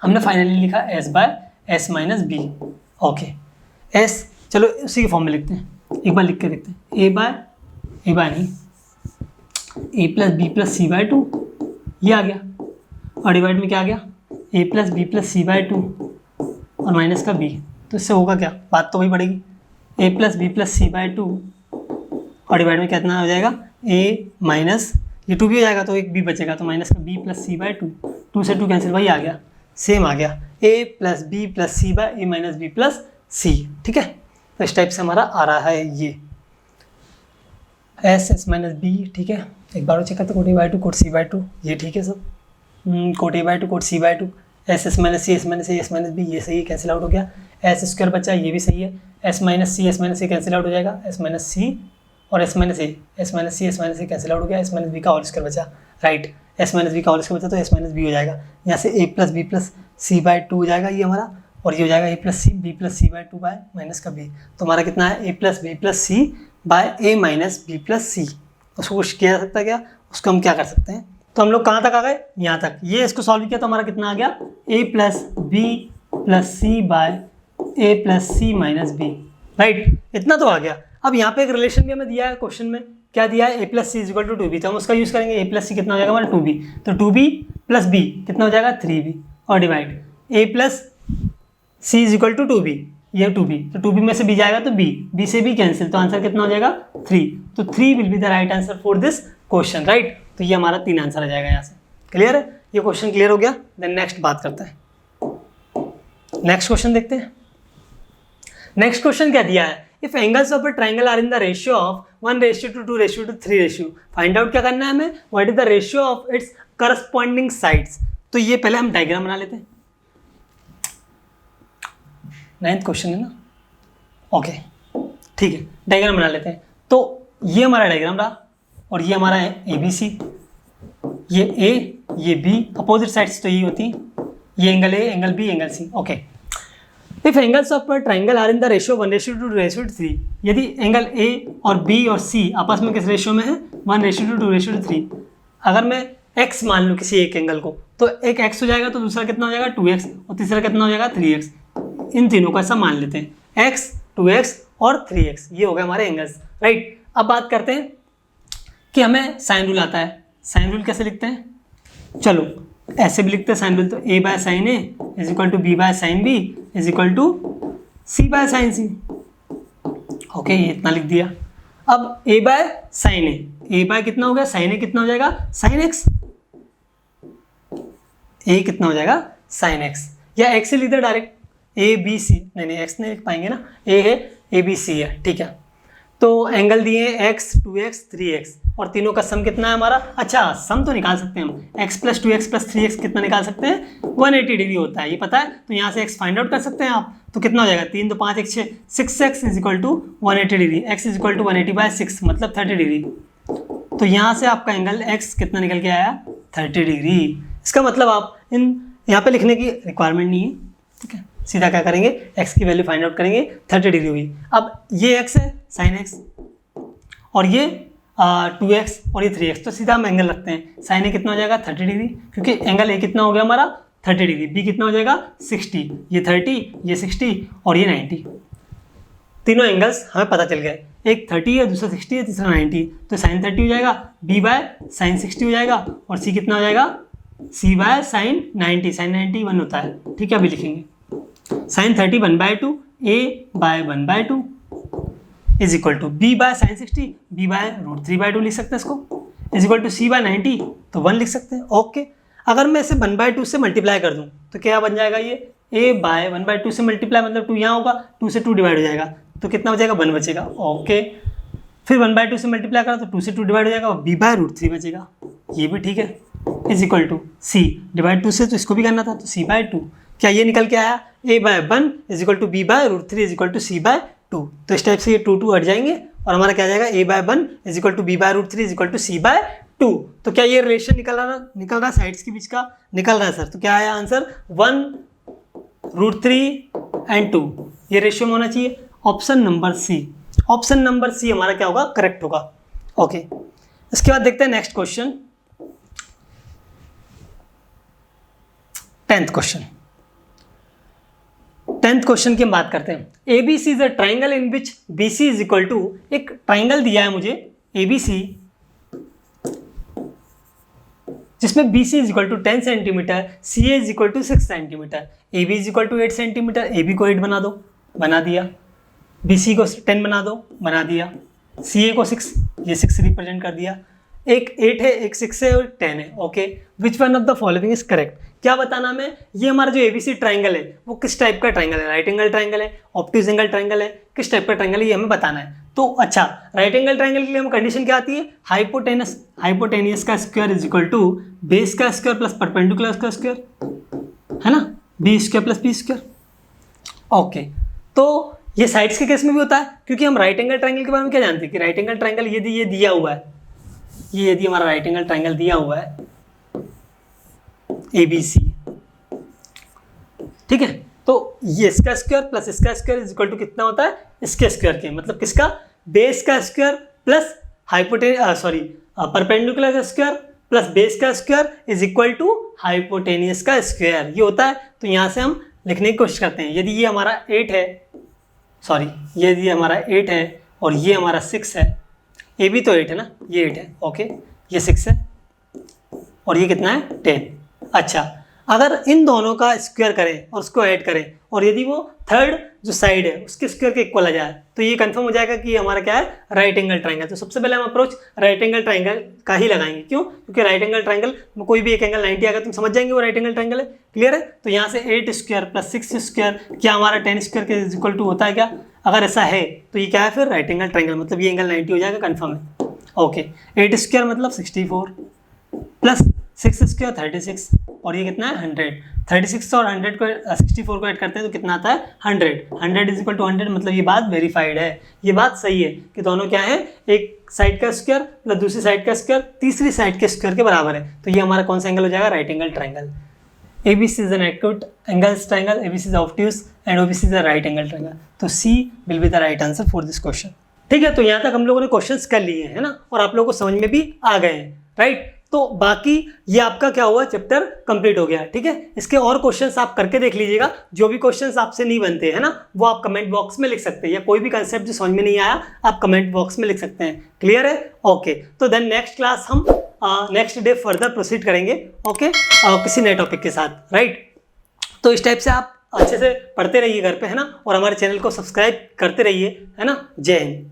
हमने फाइनली लिखा s by s minus B, okay s, चलो उसी के फॉर्म में लिखते हैं, एक बार लिख के देखते हैं। ए बाय नहीं, ए plus B plus C by 2, ये आ गया, और डिवाइड में क्या आ गया, ए plus B plus C by 2 और माइनस का b, तो इससे होगा क्या, बात तो वही पड़ेगी, ए plus B plus C by 2 और डिवाइड में कितना हो जाएगा, ए माइनस ये 2 भी हो जाएगा तो एक b बचेगा, तो माइनस का b प्लस सी बाय 2, 2 से 2 कैंसिल, वही आ गया, सेम आ गया, ए plus B plus C by A minus B plus C, ठीक है। तो इस टाइप से हमारा आ रहा है ये एस माइनस बी, ठीक है। एक बार चेक करते cot A by 2 cot C by 2, ये ठीक है सब, cot A by 2 cot C by 2, S minus C S minus A S minus B, ये सही है, कैंसिल आउट हो गया। एस स्क्वायर बचा, ये भी सही है, S minus c cancel out हो जाएगा, एस माइनस सी और s minus C S minus a cancel out हो गया, एस माइनस बी का होल स्क्वायर बचा, राइट, एस माइनस बी का होल स्क्वायर बचा तो एस माइनस बी हो जाएगा। यहाँ से a plus B plus C by 2 हो जाएगा ये हमारा, और ये हो जाएगा a plus c b plus C by 2 bye minus का बी, तो हमारा कितना है, ए plus B plus C by A minus B plus सी। उसको कुछ किया जा सकता है क्या, उसको हम क्या कर सकते हैं, तो हम लोग कहाँ तक आ गए, यहाँ तक, ये इसको सॉल्व किया तो हमारा कितना आ गया, ए plus B plus C by A plus C minus B, right, इतना तो आ गया। अब यहाँ पे एक रिलेशन भी हमें दिया है क्वेश्चन में, क्या दिया है, ए plus c equal to 2b, तो हम उसका यूज़ करेंगे, ए प्लस सी कितना हो जाएगा हमारा 2b, तो 2b प्लस b कितना हो जाएगा 3b, और divide A plus C is equal to 2b, ये 2b, तो 2b में से b जाएगा तो b से b कैंसिल, तो आंसर कितना हो जाएगा 3, तो 3 will be the right answer for this question, right. तो ये हमारा 3 आंसर आ जाएगा यहाँ से, क्लियर है, ये क्वेश्चन क्लियर हो गया। देन नेक्स्ट बात करते हैं, नेक्स्ट क्वेश्चन देखते हैं। नेक्स्ट क्वेश्चन क्या दिया है, if angles of a triangle are in the ratio of 1:2:3:3, find out क्या करना है हमें, what is the ratio of its corresponding sides. तो ये पहले हम डायग्राम बना लेते हैं, 9th क्वेश्चन है ना, ओके ठीक है, डायग्राम बना लेते हैं। तो ये हमारा डायग्राम रहा, और ये हमारा है ABC, ये A ये B, अपोजिट साइड्स तो ये होती, ये angle A angle B angle C, okay. If angles of triangle are in the ratio 1:2:3, यदि एंगल A और B और C आपस में किस रेशियो में है, 1:2:3, अगर मैं x मान लूँ किसी एक एंगल को, तो एक x हो जाएगा, तो दूसरा कितना हो जाएगा 2x, और तीसरा कितना हो जाएगा 3x, इन तीनों को ऐसा मान लेते हैं, x 2x और 3x, ये हो गए हमारे एंगल्स, राइट। अब बात करते हैं कि हमें साइन रूल आता है, साइन रूल कैसे लिखते हैं, चलो ऐसे भी लिखते हैं साइन रूल, तो a by sine A is equal to b by sine B is equal to c by sine C, okay, ये इतना लिख दिया। अब a by sine A, a by कितना हो गया, साइन ए कितना हो जाएगा साइन x, a कितना हो जाएगा साइन x, या x से लिख दे डायरेक्ट, ए बी सी, नहीं x नहीं लिख पाएंगे ना, a है ए बी सी है, ठीक है। तो एंगल दिए x 2x 3x, और तीनों का सम कितना है हमारा, अच्छा सम तो निकाल सकते हैं हम, x plus 2x plus 3x कितना निकाल सकते हैं, 180 डिग्री होता है, ये पता है, तो यहाँ से x फाइंड आउट कर सकते हैं आप, तो कितना हो जाएगा 3 तो 5 1 6, 6x is equal to 180 degree, x is equal to 180/6 मतलब 30 डिग्री, तो यहाँ से आपका एंगल x कितना निकल के आया 30 डिग्री। इसका मतलब आप इन यहाँ पे लिखने की रिक्वायरमेंट नहीं है, ठीक है, सीधा क्या करेंगे, x की वैल्यू फाइंड आउट करेंगे, 30 डिग्री हुई। अब ये x है साइन x, और ये 2x और ये 3x, तो सीधा हम एंगल रखते हैं, साइन ए कितना हो जाएगा 30 डिग्री, क्योंकि एंगल ए कितना हो गया हमारा 30 डिग्री, बी कितना हो जाएगा 60, ये 30 ये 60 और ये 90, तीनों एंगल्स हमें पता चल गए। एक 30 है, दूसरा 60 है, तीसरा 90, तो sin 30 हो जाएगा, b बाय sin 60 हो जाएगा, और c कितना हो जाएगा, c बाय sin 90, sin 90 1 होता है, ठीक है। अभी लिखेंगे sin 30 1/2, a by 1/2 is equal to b by sin 60, b by √3/2 लिख सकते हैं इसको, is equal to c by 90, तो 1 लिख सकते हैं। ओके, अगर मैं इसे 1/2 से मल्टीप्लाई कर दूं तो क्या बन जाएगा, ये a बाय 1/2 से मल्टीप्लाई मतलब 2 यहाँ होगा, 2 से 2 डिवाइड हो जाएगा, तो कितना बचेगा, 1 बचेगा। ओके, फिर 1/2 से मल्टीप्लाई करा तो 2 से 2 डिवाइड हो जाएगा, और b बाय √3 बचेगा, ये भी ठीक है, is equal to c divide 2 से, तो इसको भी करना था, तो c बाय 2, क्या ये निकल के आया, a by 1 is equal to b by √3 is equal to c by 2, तो इस टाइप से ये 2 हट जाएंगे, और हमारा क्या जाएगा, a by 1 is equal to b by √3 is equal to c by 2। तो क्या ये रिलेशन निकल रहा है साइड्स के बीच का, निकल रहा है सर, तो क्या आया आंसर, 1√3 एंड 2, ये रेशियो में होना चाहिए, option number C, option number C हमारा क्या होगा, करेक्ट होगा। ओके, इसके बाद देखते हैं नेक्स्ट क्वेश्चन, 10th क्वेश्चन की हम बात करते हैं। ABC is a triangle in which BC is equal to, एक ट्राइंगल दिया है मुझे ABC जिसमें BC is equal to 10 centimetre, CA is equal to 6 centimetre, AB is equal to 8 centimetre, AB को 8 बना दो, बना दिया, BC को 10 बना दो, बना दिया, CA को 6, ये 6 रिप्रेजेंट कर दिया, एक 8 है, एक 6 है और 10 है। Okay, which one of the following is correct, क्या बताना हमें, ये हमारा जो ABC ट्राइंगल है वो किस टाइप का ट्राइंगल है, राइट एंगल ट्राइंगल है, ऑब्ट्यूज एंगल ट्राइंगल है, किस टाइप का ट्राइंगल है, ये हमें बताना है। तो अच्छा, राइट एंगल ट्राइंगल के लिए हमें कंडीशन क्या आती है, हाइपोटेनियस का square is equal to base का स्क्वायर प्लस परपेंडिकुलर का स्क्वायर, है ना, B square plus B square. Okay, तो ये साइड्स के केस में भी होता है, क्योंकि हम राइट एंगल ट्राइंगल के बारे में क्या जानते हैं कि राइट एंगल ट्राइंगल यदि ये दिया हुआ है, ये यदि हमारा राइट एंगल ट्राइंगल दिया हुआ है ABC, ठीक है, तो ये इसका स्क्वायर प्लस इसका स्क्वायर इज इक्वल टू कितना होता है, इसके स्क्वायर के, मतलब किसका, बेस का स्क्वायर प्लस परपेंडिकुलर का स्क्वायर प्लस बेस का square is equal to hypotenuse का स्क्वायर, ये होता है। तो यहाँ से हम लिखने की कोशिश करते हैं, यदि ये हमारा 8 है, यदि हमारा 8 है और ये हमारा 6 है, ये भी तो 8 है ना, ये 8 है, ओके, ये 6 है और ये कितना है, 10। अच्छा, अगर इन दोनों का स्क्वायर करें और उसको ऐड करें, और यदि वो थर्ड जो साइड है उसके स्क्वायर के इक्वल आ जाए, तो ये कंफर्म हो जाएगा कि ये हमारा क्या है, राइट एंगल ट्राइंगल। तो सबसे पहले हम अप्रोच राइट एंगल ट्राइंगल का ही लगाएंगे, क्यों, क्योंकि राइट एंगल ट्राइंगल में कोई भी एक एंगल 90 आएगा तुम समझ जाएंगे वो राइट एंगल ट्राइंगल है, क्लियर है। तो यहाँ से 8 स्क्वायर प्लस 6 स्क्वायर क्या हमारा 10 स्क्वायर के इक्वल टू होता है क्या, अगर ऐसा है तो ये क्या है फिर राइट एंगल ट्राइंगल, मतलब ये एंगल 90 हो जाएगा, कंफर्म है। ओके, 8 स्क्वायर मतलब 64 प्लस 6 स्क्वायर 36, और ये कितना है 100, 36 और 100 को 64 को ऐड करते हैं तो कितना आता है 100 इज इक्वल टू 100, मतलब ये बात वेरीफाइड है, ये बात सही है कि दोनों क्या है, एक साइड का स्क्वायर प्लस दूसरी साइड का स्क्वायर तीसरी साइड के स्क्वायर के बराबर है। तो ये हमारा कौन सा एंगल हो जाएगा, right angle triangle. ABC is an acute angles triangle, ABC is obtuse and OBC is a right angle triangle, तो C will be the right answer for this question. ठीक है, तो यहाँ तक हम लोगों ने क्वेश्चंस कर लिए हैं ना, और आप लोगों को समझ में भी आ गए हैं, राइट। तो बाकी ये आपका क्या हुआ, चैप्टर कंप्लीट हो गया, ठीक है। इसके और क्वेश्चंस आप करके देख लीजिएगा, जो भी क्वेश्चंस आपसे नहीं बनते हैं ना वो आप कमेंट बॉक्स में लिख सकते हैं, या कोई भी कंसेप्ट जो समझ में नहीं आया आप कमेंट बॉक्स में लिख सकते हैं, क्लियर है। ओके, तो देन नेक्स्ट क्लास हम नेक्स्ट डे फर्दर प्रोसीड करेंगे, ओके, किसी नए टॉपिक के साथ, राइट। तो इस टाइप से आप अच्छे से पढ़ते रहिए घर पे, है ना, और हमारे चैनल को सब्सक्राइब करते रहिए, है ना। जय हिंद।